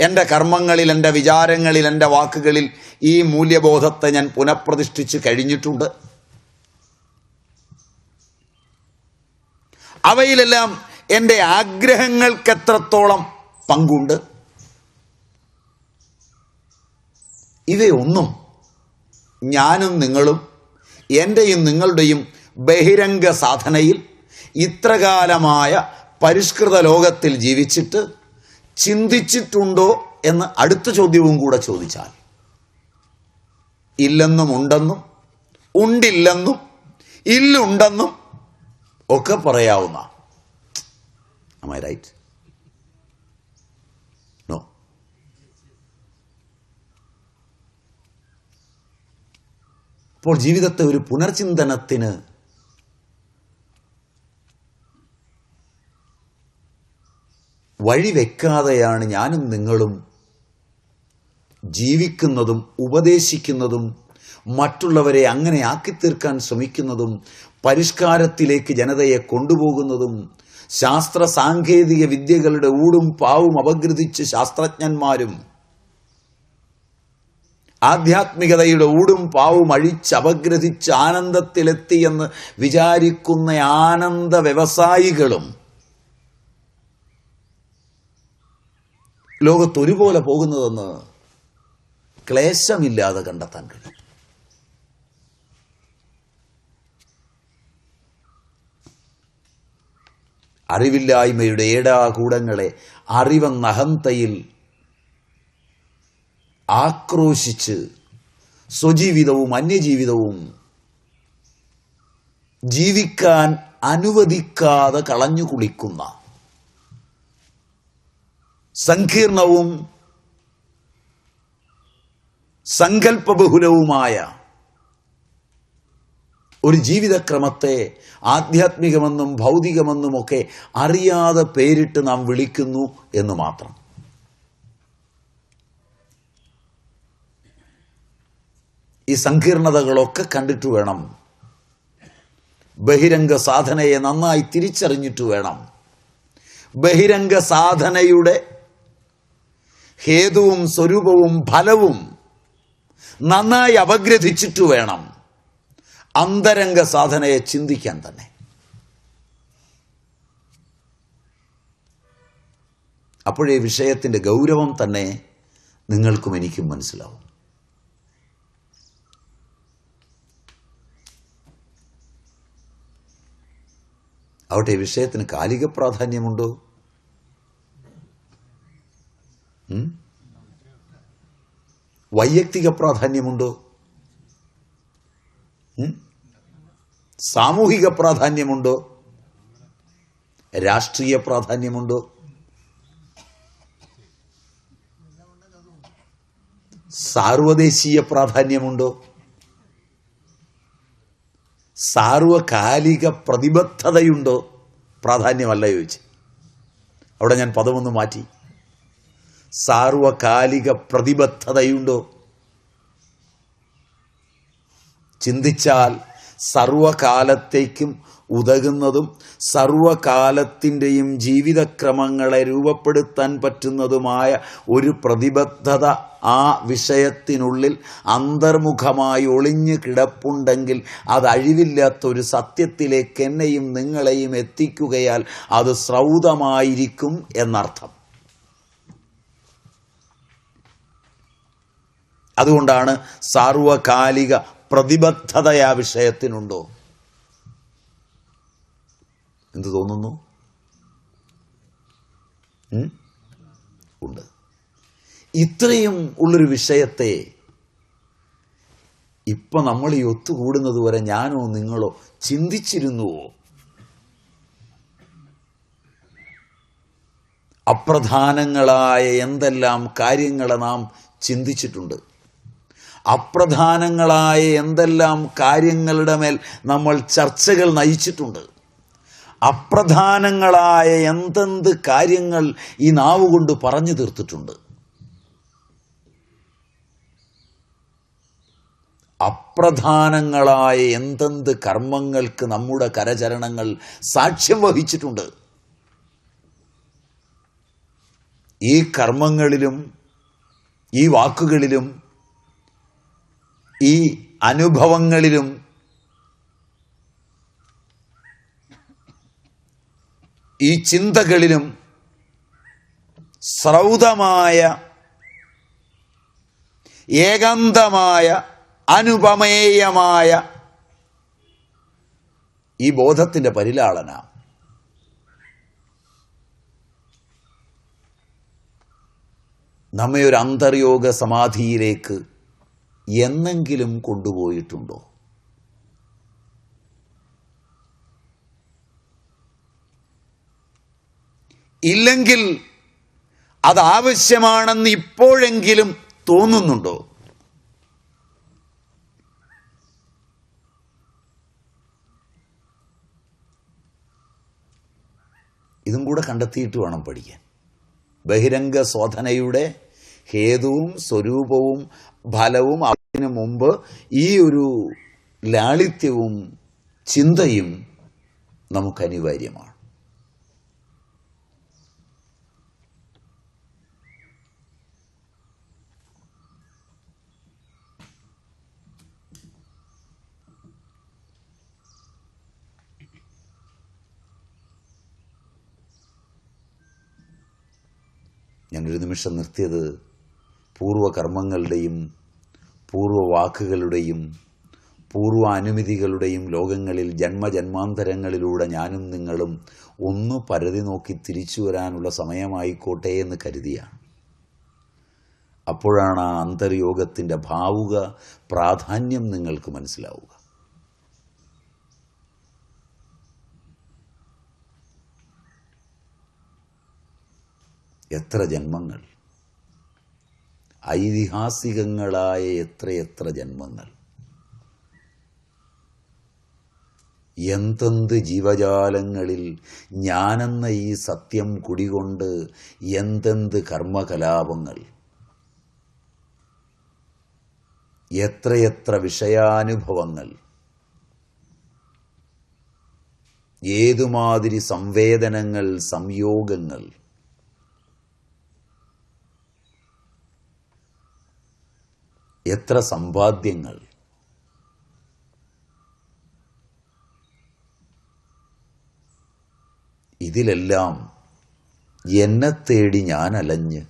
എൻ്റെ കർമ്മങ്ങളിൽ, എൻ്റെ വിചാരങ്ങളിൽ, എൻ്റെ വാക്കുകളിൽ ഈ മൂല്യബോധത്തെ ഞാൻ പുനഃപ്രതിഷ്ഠിച്ച് കഴിഞ്ഞിട്ടുണ്ട്? അവയിലെല്ലാം എൻ്റെ ആഗ്രഹങ്ങൾക്ക് എത്രത്തോളം പങ്കുണ്ട്? ഇവയൊന്നും ഞാനും നിങ്ങളും, എൻ്റെയും നിങ്ങളുടെയും ബഹിരംഗ സാധനയിൽ ഇത്രകാലമായ പരിഷ്കൃത ലോകത്തിൽ ജീവിച്ചിട്ട് ചിന്തിച്ചിട്ടുണ്ടോ എന്ന് അടുത്ത ചോദ്യവും കൂടെ ചോദിച്ചാൽ ഇല്ലെന്നും ഉണ്ടെന്നും, ഉണ്ടില്ലെന്നും, ഇല്ലുണ്ടെന്നും ഒക്കെ പറയാവുന്ന. Am I right? No. അപ്പോൾ ജീവിതത്തെ ഒരു പുനർചിന്തനത്തിന് വഴിവെക്കാതെയാണ് ഞാനും നിങ്ങളും ജീവിക്കുന്നതും ഉപദേശിക്കുന്നതും മറ്റുള്ളവരെ അങ്ങനെ ആക്കിത്തീർക്കാൻ ശ്രമിക്കുന്നതും പരിഷ്കാരത്തിലേക്ക് ജനതയെ കൊണ്ടുപോകുന്നതും ശാസ്ത്ര സാങ്കേതിക വിദ്യകളുടെ ഊടും പാവും അപഗ്രഥിച്ച് ശാസ്ത്രജ്ഞന്മാരും ആധ്യാത്മികതയുടെ ഊടും പാവും അഴിച്ചപഗ്രഥിച്ച് ആനന്ദത്തിലെത്തിയെന്ന് വിചാരിക്കുന്ന ആനന്ദ വ്യവസായികളും ലോകത്തൊരുപോലെ പോകുന്നതെന്ന് ക്ലേശമില്ലാതെ കണ്ടെത്താൻ കഴിയും. അറിവില്ലായ്മയുടെ ഏടാകൂടങ്ങളെ അറിവെന്ന അഹന്തയിൽ ആക്രോശിച്ച് സ്വജീവിതവും അന്യജീവിതവും ജീവിക്കാൻ അനുവദിക്കാതെ കളഞ്ഞു കുളിക്കുന്ന സങ്കീർണവും സങ്കല്പബഹുലവുമായ ഒരു ജീവിതക്രമത്തെ ആധ്യാത്മികമെന്നും ഭൗതികമെന്നുമൊക്കെ അറിയാതെ പേരിട്ട് നാം വിളിക്കുന്നു എന്ന് മാത്രം. ഈ സങ്കീർണതകളൊക്കെ കണ്ടിട്ട് വേണം, ബഹിരംഗ സാധനയെ നന്നായി തിരിച്ചറിഞ്ഞിട്ട് വേണം, ബഹിരംഗ സാധനയുടെ ഹേതുവും സ്വരൂപവും ഫലവും നന്നായി അപഗ്രഥിച്ചിട്ട് വേണം അന്തരംഗ സാധനയെ ചിന്തിക്കാൻ തന്നെ. അപ്പോഴേ വിഷയത്തിൻ്റെ ഗൗരവം തന്നെ നിങ്ങൾക്കും എനിക്കും മനസ്സിലാവും. അവിടെ വിഷയത്തിന് കാലിക പ്രാധാന്യമുണ്ടോ? വൈയക്തിക പ്രാധാന്യമുണ്ടോ? സാമൂഹിക പ്രാധാന്യമുണ്ടോ? രാഷ്ട്രീയ പ്രാധാന്യമുണ്ടോ? സാർവദേശീയ പ്രാധാന്യമുണ്ടോ? സാർവകാലിക പ്രതിബദ്ധതയുണ്ടോ? പ്രാധാന്യമല്ല ചോദിച്ച്. അവിടെ ഞാൻ പദമൊന്ന് മാറ്റി. സാർവകാലിക പ്രതിബദ്ധതയുണ്ടോ? ചിന്തിച്ചാൽ സർവകാലത്തേക്കും ഉതകുന്നതും സർവകാലത്തിൻ്റെയും ജീവിതക്രമങ്ങളെ രൂപപ്പെടുത്താൻ പറ്റുന്നതുമായ ഒരു പ്രതിബദ്ധത ആ വിഷയത്തിനുള്ളിൽ അന്തർമുഖമായി ഒളിഞ്ഞു കിടപ്പുണ്ടെങ്കിൽ അത് അഴിവില്ലാത്തൊരു സത്യത്തിലേക്ക് എന്നെയും നിങ്ങളെയും എത്തിക്കുകയാൽ അത് ശ്രൗതമായിരിക്കും എന്നർത്ഥം. അതുകൊണ്ടാണ് സാർവകാലിക പ്രതിബദ്ധത ആ വിഷയത്തിനുണ്ടോ? എന്ത് തോന്നുന്നു? ഉണ്ട്. ഇത്രയും ഉള്ളൊരു വിഷയത്തെ ഇപ്പം നമ്മൾ ഈ ഒത്തുകൂടുന്നത് വരെ ഞാനോ നിങ്ങളോ ചിന്തിച്ചിരുന്നുവോ? അപ്രധാനങ്ങളായ എന്തെല്ലാം കാര്യങ്ങളെ നാം ചിന്തിച്ചിട്ടുണ്ട്. അപ്രധാനങ്ങളായ എന്തെല്ലാം കാര്യങ്ങളുടെ മേൽ നമ്മൾ ചർച്ചകൾ നയിച്ചിട്ടുണ്ട്. അപ്രധാനങ്ങളായ എന്തെന്ത് കാര്യങ്ങൾ ഈ നാവ് കൊണ്ട് പറഞ്ഞു തീർത്തിട്ടുണ്ട്. അപ്രധാനങ്ങളായ എന്തെന്ത് കർമ്മങ്ങൾക്ക് നമ്മുടെ കരചരണങ്ങൾ സാക്ഷ്യം വഹിച്ചിട്ടുണ്ട്. ഈ കർമ്മങ്ങളിലും ഈ വാക്കുകളിലും ഈ അനുഭവങ്ങളിലും ഈ ചിന്തകളിലും ശ്രൗതമായ ഏകാന്തമായ അനുപമേയമായ ഈ ബോധത്തിൻ്റെ പരിലാളന നമ്മെ ഒരു അന്തർയോഗ സമാധിയിലേക്ക് എന്നെങ്കിലും കൊണ്ടുപോയിട്ടുണ്ടോ? ഇല്ലെങ്കിൽ അതാവശ്യമാണെന്ന് ഇപ്പോഴെങ്കിലും തോന്നുന്നുണ്ടോ? ഇതും കൂടെ കണ്ടെത്തിയിട്ട് വേണം പഠിക്കാൻ. ബഹിരംഗ ശോധനയുടെ ഹേതുവും സ്വരൂപവും ഫലവും അതിനു മുമ്പ് ഈ ഒരു ലാളിത്യവും ചിന്തയും നമുക്ക് അനിവാര്യമാണ്. ഞാനൊരു നിമിഷം നിർത്തിയത് പൂർവകർമ്മങ്ങളുടെയും പൂർവ്വവാക്കുകളുടെയും പൂർവ്വ അനുമതികളുടെയും ലോകങ്ങളിൽ ജന്മജന്മാന്തരങ്ങളിലൂടെ ഞാനും നിങ്ങളും ഒന്ന് പരതി നോക്കി തിരിച്ചു വരാനുള്ള സമയമായിക്കോട്ടെ എന്ന് കരുതിയാണ്. അപ്പോഴാണ് ആ അന്തർയോഗത്തിൻ്റെ ഭാവുക പ്രാധാന്യം നിങ്ങൾക്ക് മനസ്സിലാവുക. എത്ര ജന്മങ്ങൾ, ഐതിഹാസികങ്ങളായ എത്രയെത്ര ജന്മങ്ങൾ, എന്തെന്ത് ജീവജാലങ്ങളിൽ ഞാനെന്ന ഈ സത്യം കുടികൊണ്ട് എന്തെന്ത് കർമ്മകലാപങ്ങൾ, എത്രയെത്ര വിഷയാനുഭവങ്ങൾ, ഏതുമാതിരി സംവേദനങ്ങൾ, സംയോഗങ്ങൾ, എത്ര സമ്പാദ്യങ്ങൾ. ഇതിലെല്ലാം എന്നെ തേടി ഞാൻ അലഞ്ഞ്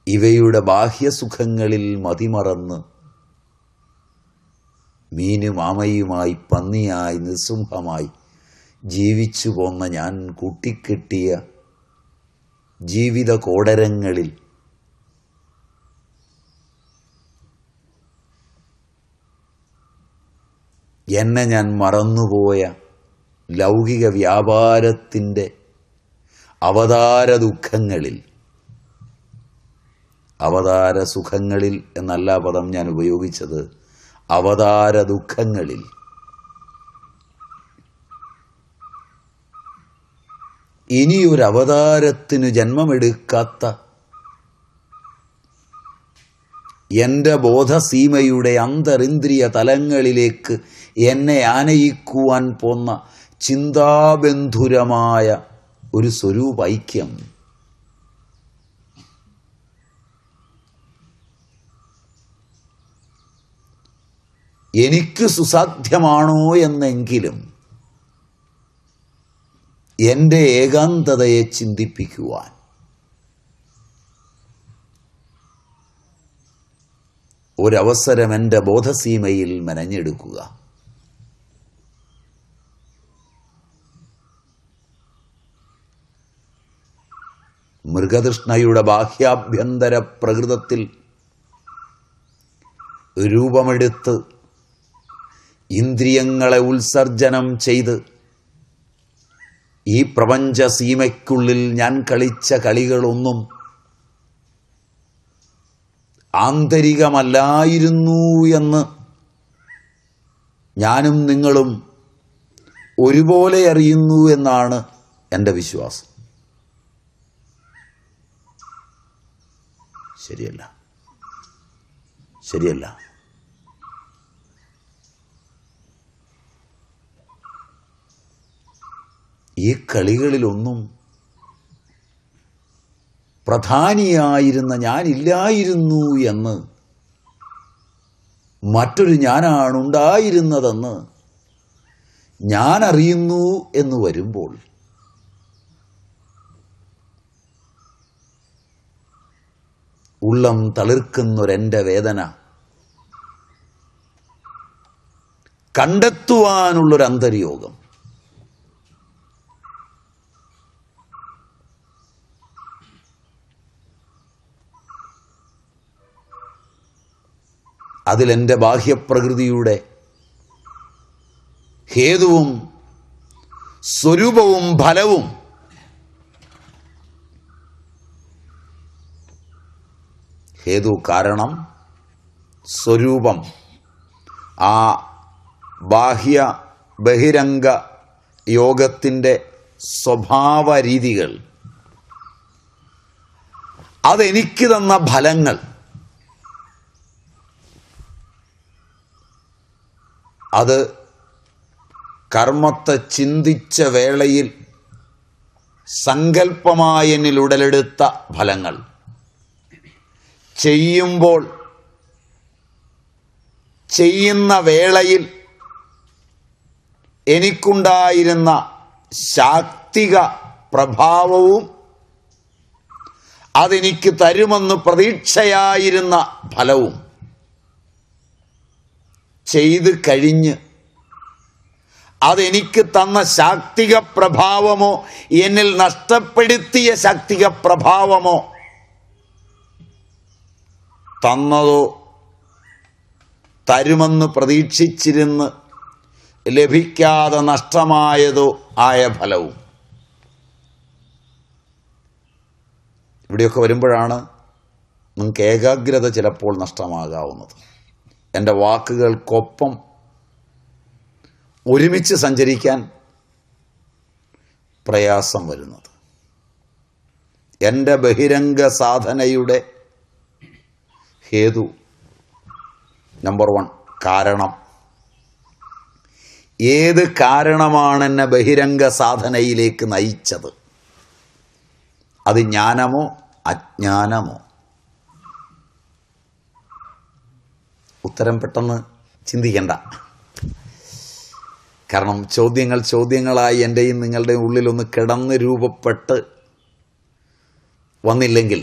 ഇവയുടെ ബാഹ്യസുഖങ്ങളിൽ മതിമറന്ന് മീനും ആമയുമായി പന്നിയായി നിസ്സംഹമായി ജീവിച്ചു പോന്ന ഞാൻ കൂട്ടിക്കെട്ടിയ ജീവിത കോടരങ്ങളിൽ എന്നെ ഞാൻ മറന്നുപോയ ലൗകിക വ്യാപാരത്തിൻ്റെ അവതാര ദുഃഖങ്ങളിൽ, അവതാര സുഖങ്ങളിൽ എന്നല്ല പദം ഞാൻ ഉപയോഗിച്ചത്, അവതാര ദുഃഖങ്ങളിൽ ഇനിയൊരവതാരത്തിനു ജന്മമെടുക്കാത്ത എൻ്റെ ബോധസീമയുടെ അന്തരിന്ദ്രിയ തലങ്ങളിലേക്ക് എന്നെ ആനയിക്കുവാൻ പോന്ന ചിന്താബന്ധുരമായ ഒരു സ്വരൂപൈക്യം എനിക്ക് സുസാധ്യമാണോ എന്നെങ്കിലും എൻ്റെ ഏകാന്തതയെ ചിന്തിപ്പിക്കുവാൻ ഒരവസരം എൻ്റെ ബോധസീമയിൽ മെനഞ്ഞെടുക്കുക. മൃഗതൃഷ്ണയുടെ ബാഹ്യാഭ്യന്തര പ്രകൃതത്തിൽ രൂപമെടുത്ത് ഇന്ദ്രിയങ്ങളെ ഉത്സർജനം ചെയ്ത് ഈ പ്രപഞ്ച സീമയ്ക്കുള്ളിൽ ഞാൻ കളിച്ച കളികളൊന്നും ആന്തരികമല്ലായിരുന്നു എന്ന് ഞാനും നിങ്ങളും ഒരുപോലെ അറിയുന്നു എന്നാണ് എൻ്റെ വിശ്വാസം. ശരിയല്ല, ശരിയല്ല. ഈ കളികളിലൊന്നും പ്രധാനിയായിരുന്ന ഞാനില്ലായിരുന്നു എന്ന്, മറ്റൊരു ഞാനാണുണ്ടായിരുന്നതെന്ന് ഞാൻ അറിയുന്നു എന്ന് വരുമ്പോൾ ഉള്ളം തളിർക്കുന്നൊരെൻ്റെ വേദന കണ്ടെത്തുവാനുള്ളൊരന്തര്യോഗം അതിലെൻ്റെ ബാഹ്യപ്രകൃതിയുടെ ഹേതുവും സ്വരൂപവും ഫലവും ഹേതു കാരണം, സ്വരൂപം ആ ബാഹ്യ ബഹിരംഗ യോഗത്തിൻ്റെ സ്വഭാവ രീതികൾ, അതെനിക്ക് തന്ന ഫലങ്ങൾ, അത് കർമ്മത്തെ ചിന്തിച്ച വേളയിൽ സങ്കല്പമായി എന്നിൽ ഉടലെടുത്ത ഫലങ്ങൾ, ചെയ്യുമ്പോൾ ചെയ്യുന്ന വേളയിൽ എനിക്കുണ്ടായിരുന്ന ശാക്തിക പ്രഭാവവും അതെനിക്ക് തരുമെന്ന് പ്രതീക്ഷയായിരുന്ന ഫലവും ചെയ്ത് കഴിഞ്ഞ് അതെനിക്ക് തന്ന ശാക്തിക പ്രഭാവമോ എന്നിൽ നഷ്ടപ്പെടുത്തിയ ശാക്തിക പ്രഭാവമോ തന്നതോ തരുമെന്ന് പ്രതീക്ഷിച്ചിരുന്ന് ലഭിക്കാതെ നഷ്ടമായതോ ആയ ഫലവും. ഇവിടെയൊക്കെ വരുമ്പോഴാണ് നിങ്ങൾക്ക് ഏകാഗ്രത ചിലപ്പോൾ നഷ്ടമാകാവുന്നത്. എൻ്റെ വാക്കുകൾക്കൊപ്പം ഒരുമിച്ച് സഞ്ചരിക്കാൻ പ്രയാസം വരുന്നത്. എൻ്റെ ബഹിരംഗ സാധനയുടെ ഹേതു നമ്പർ 1 കാരണം. ഏത് കാരണമാണ് എന്നെ ബഹിരംഗ സാധനയിലേക്ക് നയിച്ചത്? അത് ജ്ഞാനമോ അജ്ഞാനമോ? ഉത്തരം പെട്ടെന്ന് ചിന്തിക്കണ്ട. കാരണം ചോദ്യങ്ങളായി എൻ്റെയും നിങ്ങളുടെയും ഉള്ളിലൊന്ന് കിടന്ന് രൂപപ്പെട്ട് വന്നില്ലെങ്കിൽ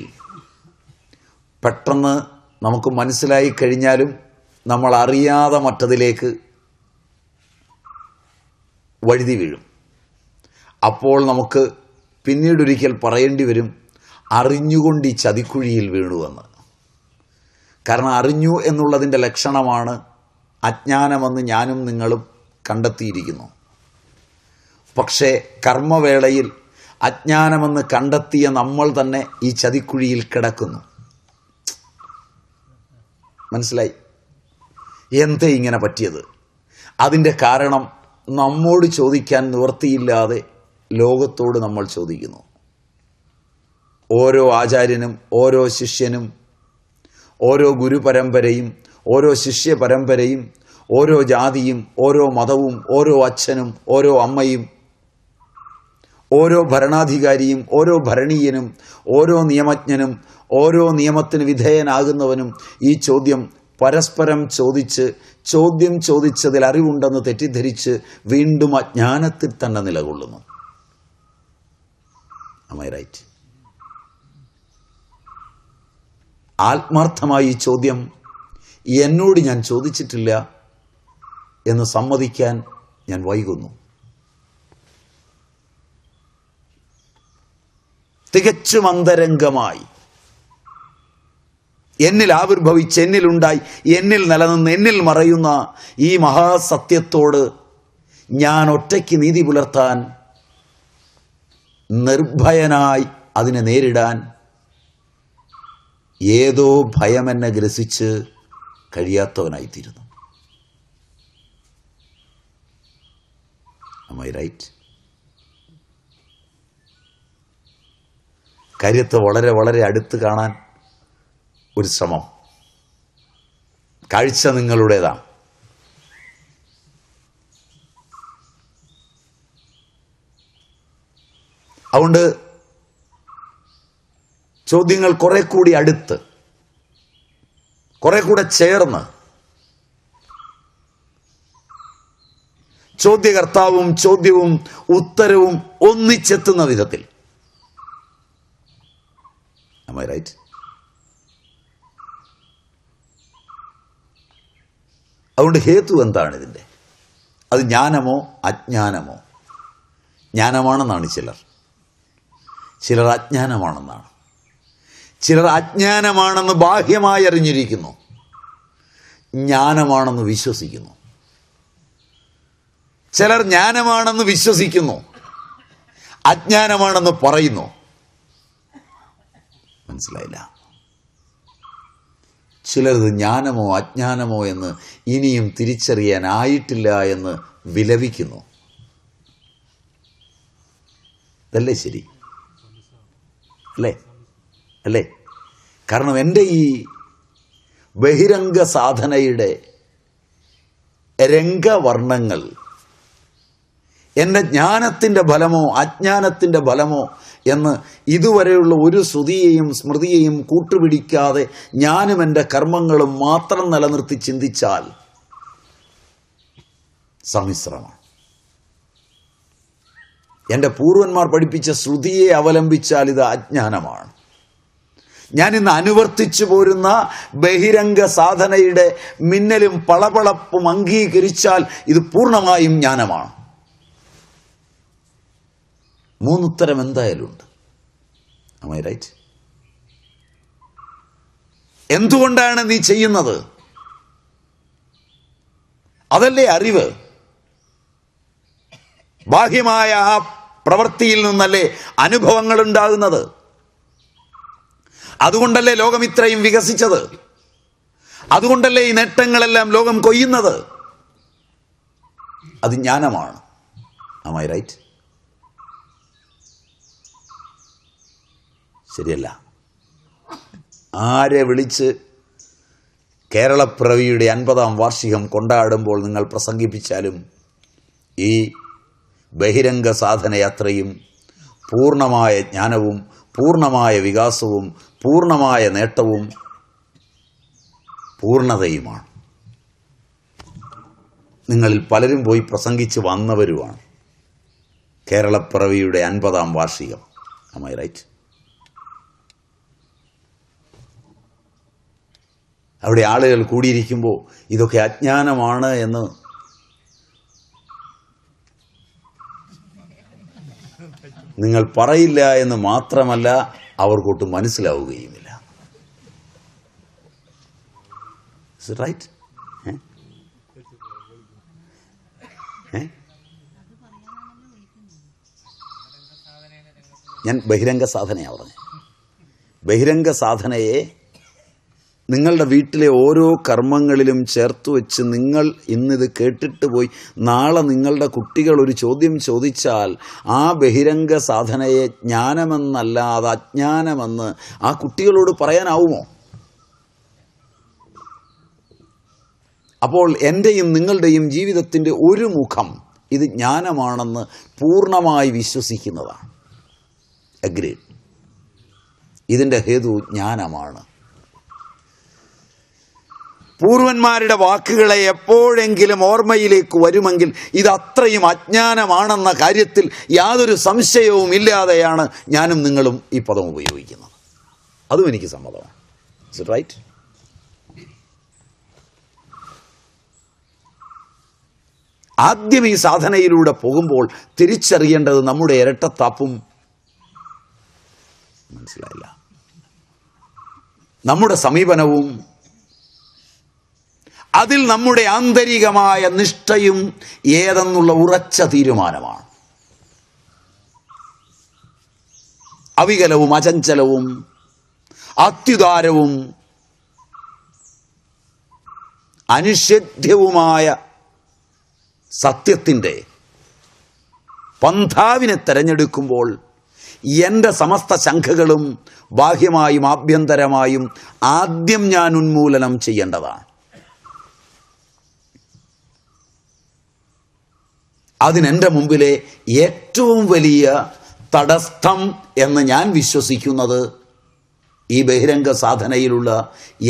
പെട്ടെന്ന് നമുക്ക് മനസ്സിലായി കഴിഞ്ഞാലും നമ്മൾ അറിയാതെ മറ്റതിലേക്ക് വഴുതി വീഴും. അപ്പോൾ നമുക്ക് പിന്നീടൊരിക്കൽ പറയേണ്ടി വരും, അറിഞ്ഞുകൊണ്ട് ഈ ചതിക്കുഴിയിൽ വീണുവെന്ന്. കാരണം അറിഞ്ഞു എന്നുള്ളതിൻ്റെ ലക്ഷണമാണ് അജ്ഞാനമെന്ന് ഞാനും നിങ്ങളും കണ്ടെത്തിയിരിക്കുന്നു. പക്ഷേ കർമ്മവേളയിൽ അജ്ഞാനമെന്ന് കണ്ടെത്തിയ നമ്മൾ തന്നെ ഈ ചതിക്കുഴിയിൽ കിടക്കുന്നു. മനസ്സിലായി? എന്തേ ഇങ്ങനെ പറ്റിയത്? അതിൻ്റെ കാരണം നമ്മോട് ചോദിക്കാൻ നിവൃത്തിയില്ലാതെ ലോകത്തോട് നമ്മൾ ചോദിക്കുന്നു. ഓരോ ആചാര്യനും ഓരോ ശിഷ്യനും ഓരോ ഗുരുപരമ്പരയും ഓരോ ശിഷ്യ പരമ്പരയും ഓരോ ജാതിയും ഓരോ മതവും ഓരോ അച്ഛനും ഓരോ അമ്മയും ഓരോ ഭരണാധികാരിയും ഓരോ ഭരണീയനും ഓരോ നിയമജ്ഞനും ഓരോ നിയമത്തിന് വിധേയനാകുന്നവനും ഈ ചോദ്യം പരസ്പരം ചോദ്യം ചോദിച്ചതിൽ അറിവുണ്ടെന്ന് തെറ്റിദ്ധരിച്ച് വീണ്ടും അജ്ഞാനത്തിൽ തന്നെ നിലകൊള്ളുന്നു. Am I right? ആത്മാർത്ഥമായി ഈ ചോദ്യം എന്നോട് ഞാൻ ചോദിച്ചിട്ടില്ല എന്ന് സമ്മതിക്കാൻ ഞാൻ വൈകുന്നു. തികച്ചും അന്തരംഗമായി എന്നിൽ ആവിർഭവിച്ച് എന്നിലുണ്ടായി എന്നിൽ നിലനിന്ന് എന്നിൽ മറയുന്ന ഈ മഹാസത്യത്തോട് ഞാൻ ഒറ്റയ്ക്ക് നീതി പുലർത്താൻ നിർഭയനായി അതിനെ നേരിടാൻ ഏതോ ഭയം എന്നെ ഗ്രസിച്ച് കഴിയാത്തവനായിത്തീരുന്നു. Am I right? കാര്യത്തെ വളരെ വളരെ അടുത്ത് കാണാൻ ഒരു ശ്രമം. കാഴ്ച നിങ്ങളുടേതാണ്. അതുകൊണ്ട് ചോദ്യങ്ങൾ കുറെ കൂടി അടുത്ത് കുറെ കൂടെ ചേർന്ന് ചോദ്യകർത്താവും ചോദ്യവും ഉത്തരവും ഒന്നിച്ചെത്തുന്ന വിധത്തിൽ. Am I right? അതുകൊണ്ട് ഹേതു എന്താണ് ഇതിൻ്റെ? അത് ജ്ഞാനമോ അജ്ഞാനമോ? ജ്ഞാനമാണെന്നാണ് ചിലർ അജ്ഞാനമാണെന്നാണ്. ചിലർ അജ്ഞാനമാണെന്ന് ബാഹ്യമായി അറിഞ്ഞിരിക്കുന്നു, ജ്ഞാനമാണെന്ന് വിശ്വസിക്കുന്നു. ചിലർ ജ്ഞാനമാണെന്ന് വിശ്വസിക്കുന്നു, അജ്ഞാനമാണെന്ന് പറയുന്നു. മനസ്സിലായില്ല? ചിലത് ജ്ഞാനമോ അജ്ഞാനമോ എന്ന് ഇനിയും തിരിച്ചറിയാനായിട്ടില്ല എന്ന് വിലപിക്കുന്നു. ഇതല്ലേ ശരി? അല്ലേ? കാരണം എൻ്റെ ഈ ബഹിരംഗ സാധനയുടെ രംഗവർണ്ണങ്ങൾ എൻ്റെ ജ്ഞാനത്തിൻ്റെ ഫലമോ അജ്ഞാനത്തിൻ്റെ ഫലമോ എന്ന് ഇതുവരെയുള്ള ഒരു ശ്രുതിയെയും സ്മൃതിയെയും കൂട്ടുപിടിക്കാതെ ഞാനും എൻ്റെ കർമ്മങ്ങളും മാത്രം നിലനിർത്തി ചിന്തിച്ചാൽ സമ്മിശ്രമാണ്. എൻ്റെ പൂർവന്മാർ പഠിപ്പിച്ച ശ്രുതിയെ അവലംബിച്ചാൽ ഇത് അജ്ഞാനമാണ്. ഞാൻ ഇന്ന് അനുവർത്തിച്ചു പോരുന്ന ബഹിരംഗ സാധനയുടെ മിന്നലും പളപളപ്പും അംഗീകരിച്ചാൽ ഇത് പൂർണ്ണമായും ജ്ഞാനമാണ്. 3 ഉത്തരം എന്തായാലും ഉണ്ട്. Am I right? എന്തുകൊണ്ടാണ് നീ ചെയ്യുന്നത്? അതല്ലേ അറിവ്. ബാഹ്യമായ ആ പ്രവൃത്തിയിൽ നിന്നല്ലേ അനുഭവങ്ങൾ ഉണ്ടാകുന്നത്. അതുകൊണ്ടല്ലേ ലോകം ഇത്രയും വികസിച്ചത്. അതുകൊണ്ടല്ലേ ഈ നേട്ടങ്ങളെല്ലാം ലോകം കൊയ്യുന്നത്. അത് ജ്ഞാനമാണ്. Am I right? ശരിയല്ല. ആരെ വിളിച്ച് കേരളപ്പിറവിയുടെ 50-ാം വാർഷികം കൊണ്ടാടുമ്പോൾ നിങ്ങൾ പ്രസംഗിപ്പിച്ചാലും ഈ ബഹിരംഗ സാധനയാത്രയും പൂർണ്ണമായ ജ്ഞാനവും പൂർണ്ണമായ വികാസവും പൂർണ്ണമായ നേട്ടവും പൂർണ്ണതയുമാണ്. നിങ്ങളിൽ പലരും പോയി പ്രസംഗിച്ച് വന്നവരുമാണ്. കേരളപ്പിറവിയുടെ 50-ാം വാർഷികം. Am I right? അവിടെ ആളുകൾ കൂടിയിരിക്കുമ്പോൾ ഇതൊക്കെ അജ്ഞാനമാണ് എന്ന് നിങ്ങൾ പറയില്ല എന്ന് മാത്രമല്ല, അവർക്കൊട്ടും മനസ്സിലാവുകയുമില്ല. റൈറ്റ്? ഞാൻ ബഹിരംഗ സാധനയാണ് പറഞ്ഞത്. ബഹിരംഗ സാധനയെ നിങ്ങളുടെ വീട്ടിലെ ഓരോ കർമ്മങ്ങളിലും ചേർത്ത് വെച്ച് നിങ്ങൾ ഇന്നിത് കേട്ടിട്ട് പോയി നാളെ നിങ്ങളുടെ കുട്ടികൾ ഒരു ചോദ്യം ചോദിച്ചാൽ ആ ബഹിരംഗ സാധനയെ ജ്ഞാനമെന്നല്ലാതെ അജ്ഞാനമെന്ന് ആ കുട്ടികളോട് പറയാനാവുമോ? അപ്പോൾ എൻ്റെയും നിങ്ങളുടെയും ജീവിതത്തിൻ്റെ ഒരു മുഖം ഇത് ജ്ഞാനമാണെന്ന് പൂർണ്ണമായി വിശ്വസിക്കുന്നതാണ്. അഗ്രീഡ്. ഇതിൻ്റെ ഹേതു ജ്ഞാനമാണ്. പൂർവന്മാരുടെ വാക്കുകളെ എപ്പോഴെങ്കിലും ഓർമ്മയിലേക്ക് വരുമെങ്കിൽ ഇത് അത്രയും അജ്ഞാനമാണെന്ന കാര്യത്തിൽ യാതൊരു സംശയവും ഇല്ലാതെയാണ് ഞാനും നിങ്ങളും ഈ പദം ഉപയോഗിക്കുന്നത്. അതും എനിക്ക് സമ്മതമാണ്. Is it right? ആദ്യം ഈ സാധനയിലൂടെ പോകുമ്പോൾ തിരിച്ചറിയേണ്ടത് നമ്മുടെ ഇരട്ടത്താപ്പും മനസ്സിലായില്ല, നമ്മുടെ സമീപനവും, അതിൽ നമ്മുടെ ആന്തരികമായ നിഷ്ഠയും ഏതെന്നുള്ള ഉറച്ച തീരുമാനമാണ്. അവികലവും അചഞ്ചലവും അത്യുദാരവും അനിഷേധ്യവുമായ സത്യത്തിൻ്റെ പന്ഥാവിനെ തിരഞ്ഞെടുക്കുമ്പോൾ എൻ്റെ സമസ്ത ശങ്കകളും ബാഹ്യമായും ആഭ്യന്തരമായും ആദ്യം ഞാൻ ഉന്മൂലനം ചെയ്യേണ്ടതാണ്. അതിനെൻ്റെ മുമ്പിലെ ഏറ്റവും വലിയ തടസ്സം എന്ന് ഞാൻ വിശ്വസിക്കുന്നത് ഈ ബഹിരംഗ സാധനയിലുള്ള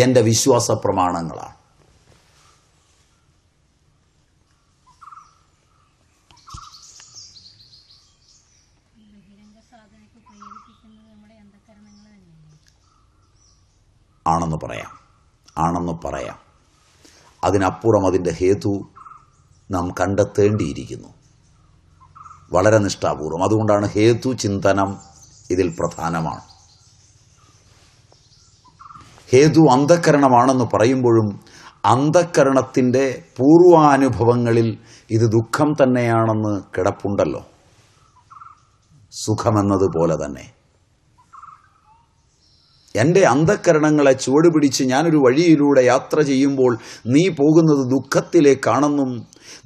എൻ്റെ വിശ്വാസ പ്രമാണങ്ങളാണ്. ആണെന്ന് പറയാം. അതിനപ്പുറം അതിൻ്റെ ഹേതു നാം കണ്ടെത്തേണ്ടിയിരിക്കുന്നു വളരെ നിഷ്ഠാപൂർവം. അതുകൊണ്ടാണ് ഹേതു ചിന്തനം ഇതിൽ പ്രധാനമാണ്. ഹേതു അന്ധക്കരണമാണെന്ന് പറയുമ്പോഴും അന്ധക്കരണത്തിൻ്റെ പൂർവാനുഭവങ്ങളിൽ ഇത് ദുഃഖം തന്നെയാണെന്ന് കിടപ്പുണ്ടല്ലോ. സുഖമെന്നതുപോലെ തന്നെ എൻ്റെ അന്ധക്കരണങ്ങളെ ചുവടുപിടിച്ച് ഞാനൊരു വഴിയിലൂടെ യാത്ര ചെയ്യുമ്പോൾ നീ പോകുന്നത് ദുഃഖത്തിലേക്കാണെന്നും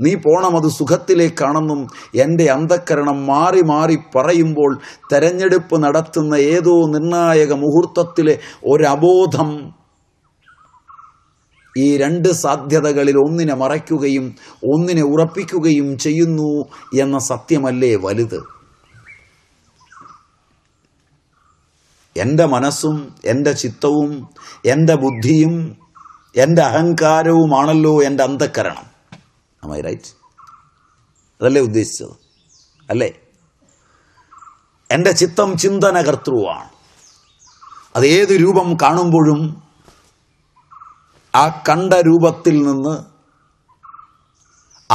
നീ പോണമത് സുഖത്തിലേക്കാണെന്നും എൻ്റെ അന്ധക്കരണം മാറി മാറി പറയുമ്പോൾ തെരഞ്ഞെടുപ്പ് നടത്തുന്ന ഏതോ നിർണായക മുഹൂർത്തത്തിലെ ഒരബോധം ഈ രണ്ട് സാധ്യതകളിൽ ഒന്നിനെ മറയ്ക്കുകയും ഒന്നിനെ ഉറപ്പിക്കുകയും ചെയ്യുന്നു എന്ന സത്യമല്ലേ വലുത്? എൻ്റെ മനസ്സും എൻ്റെ ചിത്തവും എൻ്റെ ബുദ്ധിയും എൻ്റെ അഹങ്കാരവുമാണല്ലോ എൻ്റെ അന്ധക്കരണം. Am I right? അതല്ലേ ഉദ്ദേശിച്ചത്? അല്ലേ? എൻ്റെ ചിത്തം ചിന്തനകർത്തൃവാണ്. അതേത് രൂപം കാണുമ്പോഴും ആ കണ്ട രൂപത്തിൽ നിന്ന്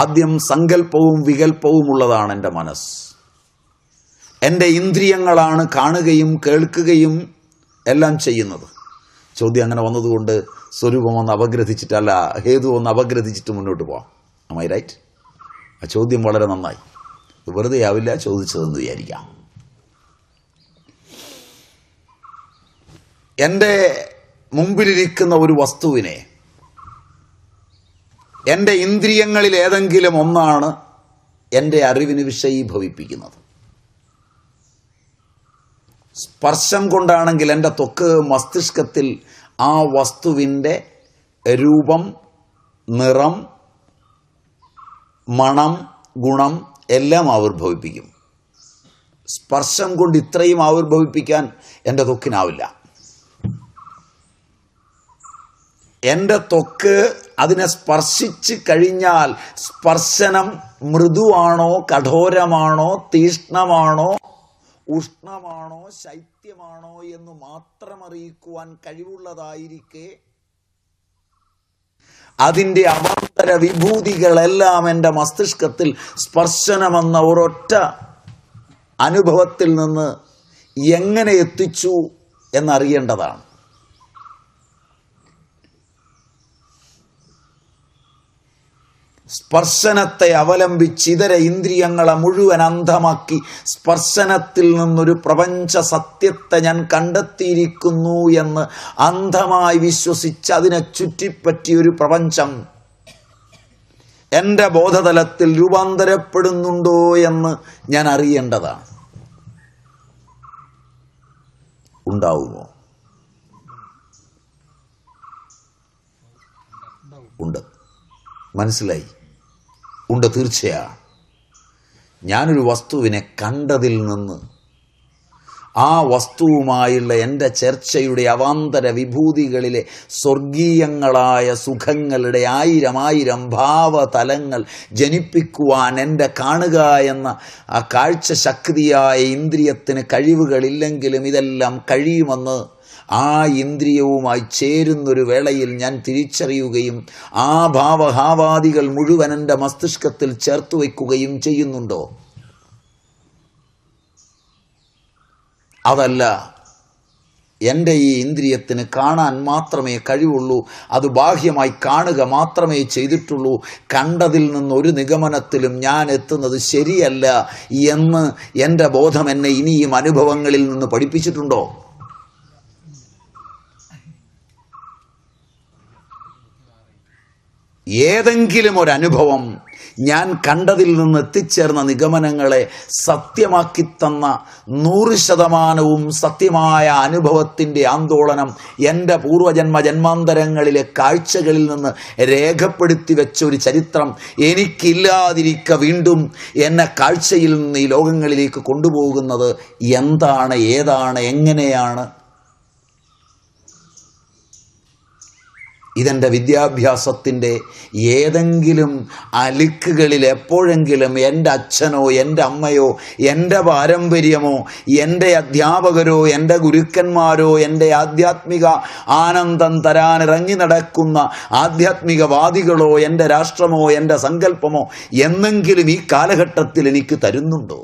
ആദ്യം സങ്കല്പവും വികല്പവും ഉള്ളതാണ് എൻ്റെ മനസ്സ്. എൻ്റെ ഇന്ദ്രിയങ്ങളാണ് കാണുകയും കേൾക്കുകയും എല്ലാം ചെയ്യുന്നത്. ചോദ്യം അങ്ങനെ വന്നതുകൊണ്ട് സ്വരൂപം ഒന്ന് അപഗ്രഥിച്ചിട്ടല്ല, ഹേതു ഒന്ന് അപഗ്രഥിച്ചിട്ട് മുന്നോട്ട് പോവാം. Am I right? ആ ചോദ്യം വളരെ നന്നായി. വെറുതെ ആവില്ല ചോദിച്ചതെന്ന് വിചാരിക്കാം. എൻ്റെ മുമ്പിലിരിക്കുന്ന ഒരു വസ്തുവിനെ എൻ്റെ ഇന്ദ്രിയങ്ങളിൽ ഏതെങ്കിലും ഒന്നാണ് എൻ്റെ അറിവിന് വിഷയീഭവിപ്പിക്കുന്നത്. സ്പർശം കൊണ്ടാണെങ്കിൽ എൻ്റെ ത്വക്ക് മസ്തിഷ്കത്തിൽ ആ വസ്തുവിൻ്റെ രൂപം, നിറം, മണം, ഗുണം എല്ലാം ആവിർഭവിപ്പിക്കും. സ്പർശം കൊണ്ട് ഇത്രയും ആവിർഭവിപ്പിക്കാൻ എൻ്റെ ത്വക്കിനാവില്ല. എൻ്റെ ത്വക്ക് അതിനെ സ്പർശിച്ച് കഴിഞ്ഞാൽ സ്പർശനം മൃദുവാണോ കഠോരമാണോ തീഷ്ണമാണോ ഉഷ്ണമാണോ ശൈത്യമാണോ എന്ന് മാത്രം അറിയിക്കുവാൻ കഴിവുള്ളതായിരിക്കെ അതിൻ്റെ അവാന്തര വിഭൂതികളെല്ലാം എൻ്റെ മസ്തിഷ്കത്തിൽ സ്പർശനമെന്ന ഒരൊറ്റ അനുഭവത്തിൽ നിന്ന് എങ്ങനെ എത്തിച്ചു എന്നറിയേണ്ടതാണ്. സ്പർശനത്തെ അവലംബിച്ച് ഇതര ഇന്ദ്രിയങ്ങളെ മുഴുവൻ അന്ധമാക്കി സ്പർശനത്തിൽ നിന്നൊരു പ്രപഞ്ച സത്യത്തെ ഞാൻ കണ്ടെത്തിയിരിക്കുന്നു എന്ന് അന്ധമായി വിശ്വസിച്ച് അതിനെ ചുറ്റിപ്പറ്റിയൊരു പ്രപഞ്ചം എൻ്റെ ബോധതലത്തിൽ രൂപാന്തരപ്പെടുന്നുണ്ടോ എന്ന് ഞാൻ അറിയേണ്ടതാണ്. ഉണ്ടാവുമോ? ഉണ്ട്. മനസ്സിലായി? ഉണ്ട്, തീർച്ചയാണ്. ഞാനൊരു വസ്തുവിനെ കണ്ടതിൽ നിന്ന് ആ വസ്തുവുമായുള്ള എൻ്റെ ചർച്ചയുടെ അവാന്തര വിഭൂതികളിലെ സ്വർഗീയങ്ങളായ സുഖങ്ങളുടെ ആയിരം ഭാവതലങ്ങൾ ജനിപ്പിക്കുവാൻ എൻ്റെ കാണുക എന്ന ആ കാഴ്ച ശക്തിയായ ഇന്ദ്രിയത്തിന് കഴിവുകളില്ലെങ്കിലും ഇതെല്ലാം കഴിയുമെന്ന് ആ ഇന്ദ്രിയവുമായി ചേരുന്നൊരു വേളയിൽ ഞാൻ തിരിച്ചറിയുകയും ആ ഭാവഹാവാദികൾ മുഴുവൻ എൻ്റെ മസ്തിഷ്കത്തിൽ ചേർത്ത് വയ്ക്കുകയും ചെയ്യുന്നുണ്ടോ? അതല്ല, എൻ്റെ ഈ ഇന്ദ്രിയത്തിന് കാണാൻ മാത്രമേ കഴിവുള്ളൂ, അത് ബാഹ്യമായി കാണുക മാത്രമേ ചെയ്തിട്ടുള്ളൂ, കണ്ടതിൽ നിന്നൊരു നിഗമനത്തിലും ഞാൻ എത്തുന്നത് ശരിയല്ല എന്ന് എൻ്റെ ബോധം എന്നെ ഇനിയും അനുഭവങ്ങളിൽ നിന്ന് പഠിപ്പിച്ചിട്ടുണ്ടോ? ഏതെങ്കിലും ഒരനുഭവം ഞാൻ കണ്ടതിൽ നിന്ന് എത്തിച്ചേർന്ന നിഗമനങ്ങളെ സത്യമാക്കി തന്ന 100% സത്യമായ അനുഭവത്തിൻ്റെ ആന്തോളനം എൻ്റെ ജന്മാന്തരങ്ങളിലെ കാഴ്ചകളിൽ നിന്ന് രേഖപ്പെടുത്തി വെച്ച ഒരു ചരിത്രം എനിക്കില്ലാതിരിക്കെ വീണ്ടും എന്നെ കാഴ്ചയിൽ നിന്ന് ഈ ലോകങ്ങളിലേക്ക് കൊണ്ടുപോകുന്നത് എന്താണ്, ഏതാണ്, എങ്ങനെയാണ്? ഇതെൻ്റെ വിദ്യാഭ്യാസത്തിൻ്റെ ഏതെങ്കിലും അലുക്കുകളിൽ എപ്പോഴെങ്കിലും എൻ്റെ അച്ഛനോ എൻ്റെ അമ്മയോ എൻ്റെ പാരമ്പര്യമോ എൻ്റെ അധ്യാപകരോ എൻ്റെ ഗുരുക്കന്മാരോ എൻ്റെ ആധ്യാത്മിക ആനന്ദം തരാൻ ഇറങ്ങി നടക്കുന്ന ആധ്യാത്മികവാദികളോ എൻ്റെ രാഷ്ട്രമോ എൻ്റെ സങ്കല്പമോ എന്നെങ്കിലും ഈ കാലഘട്ടത്തിൽ എനിക്ക് തരുന്നുണ്ടോ?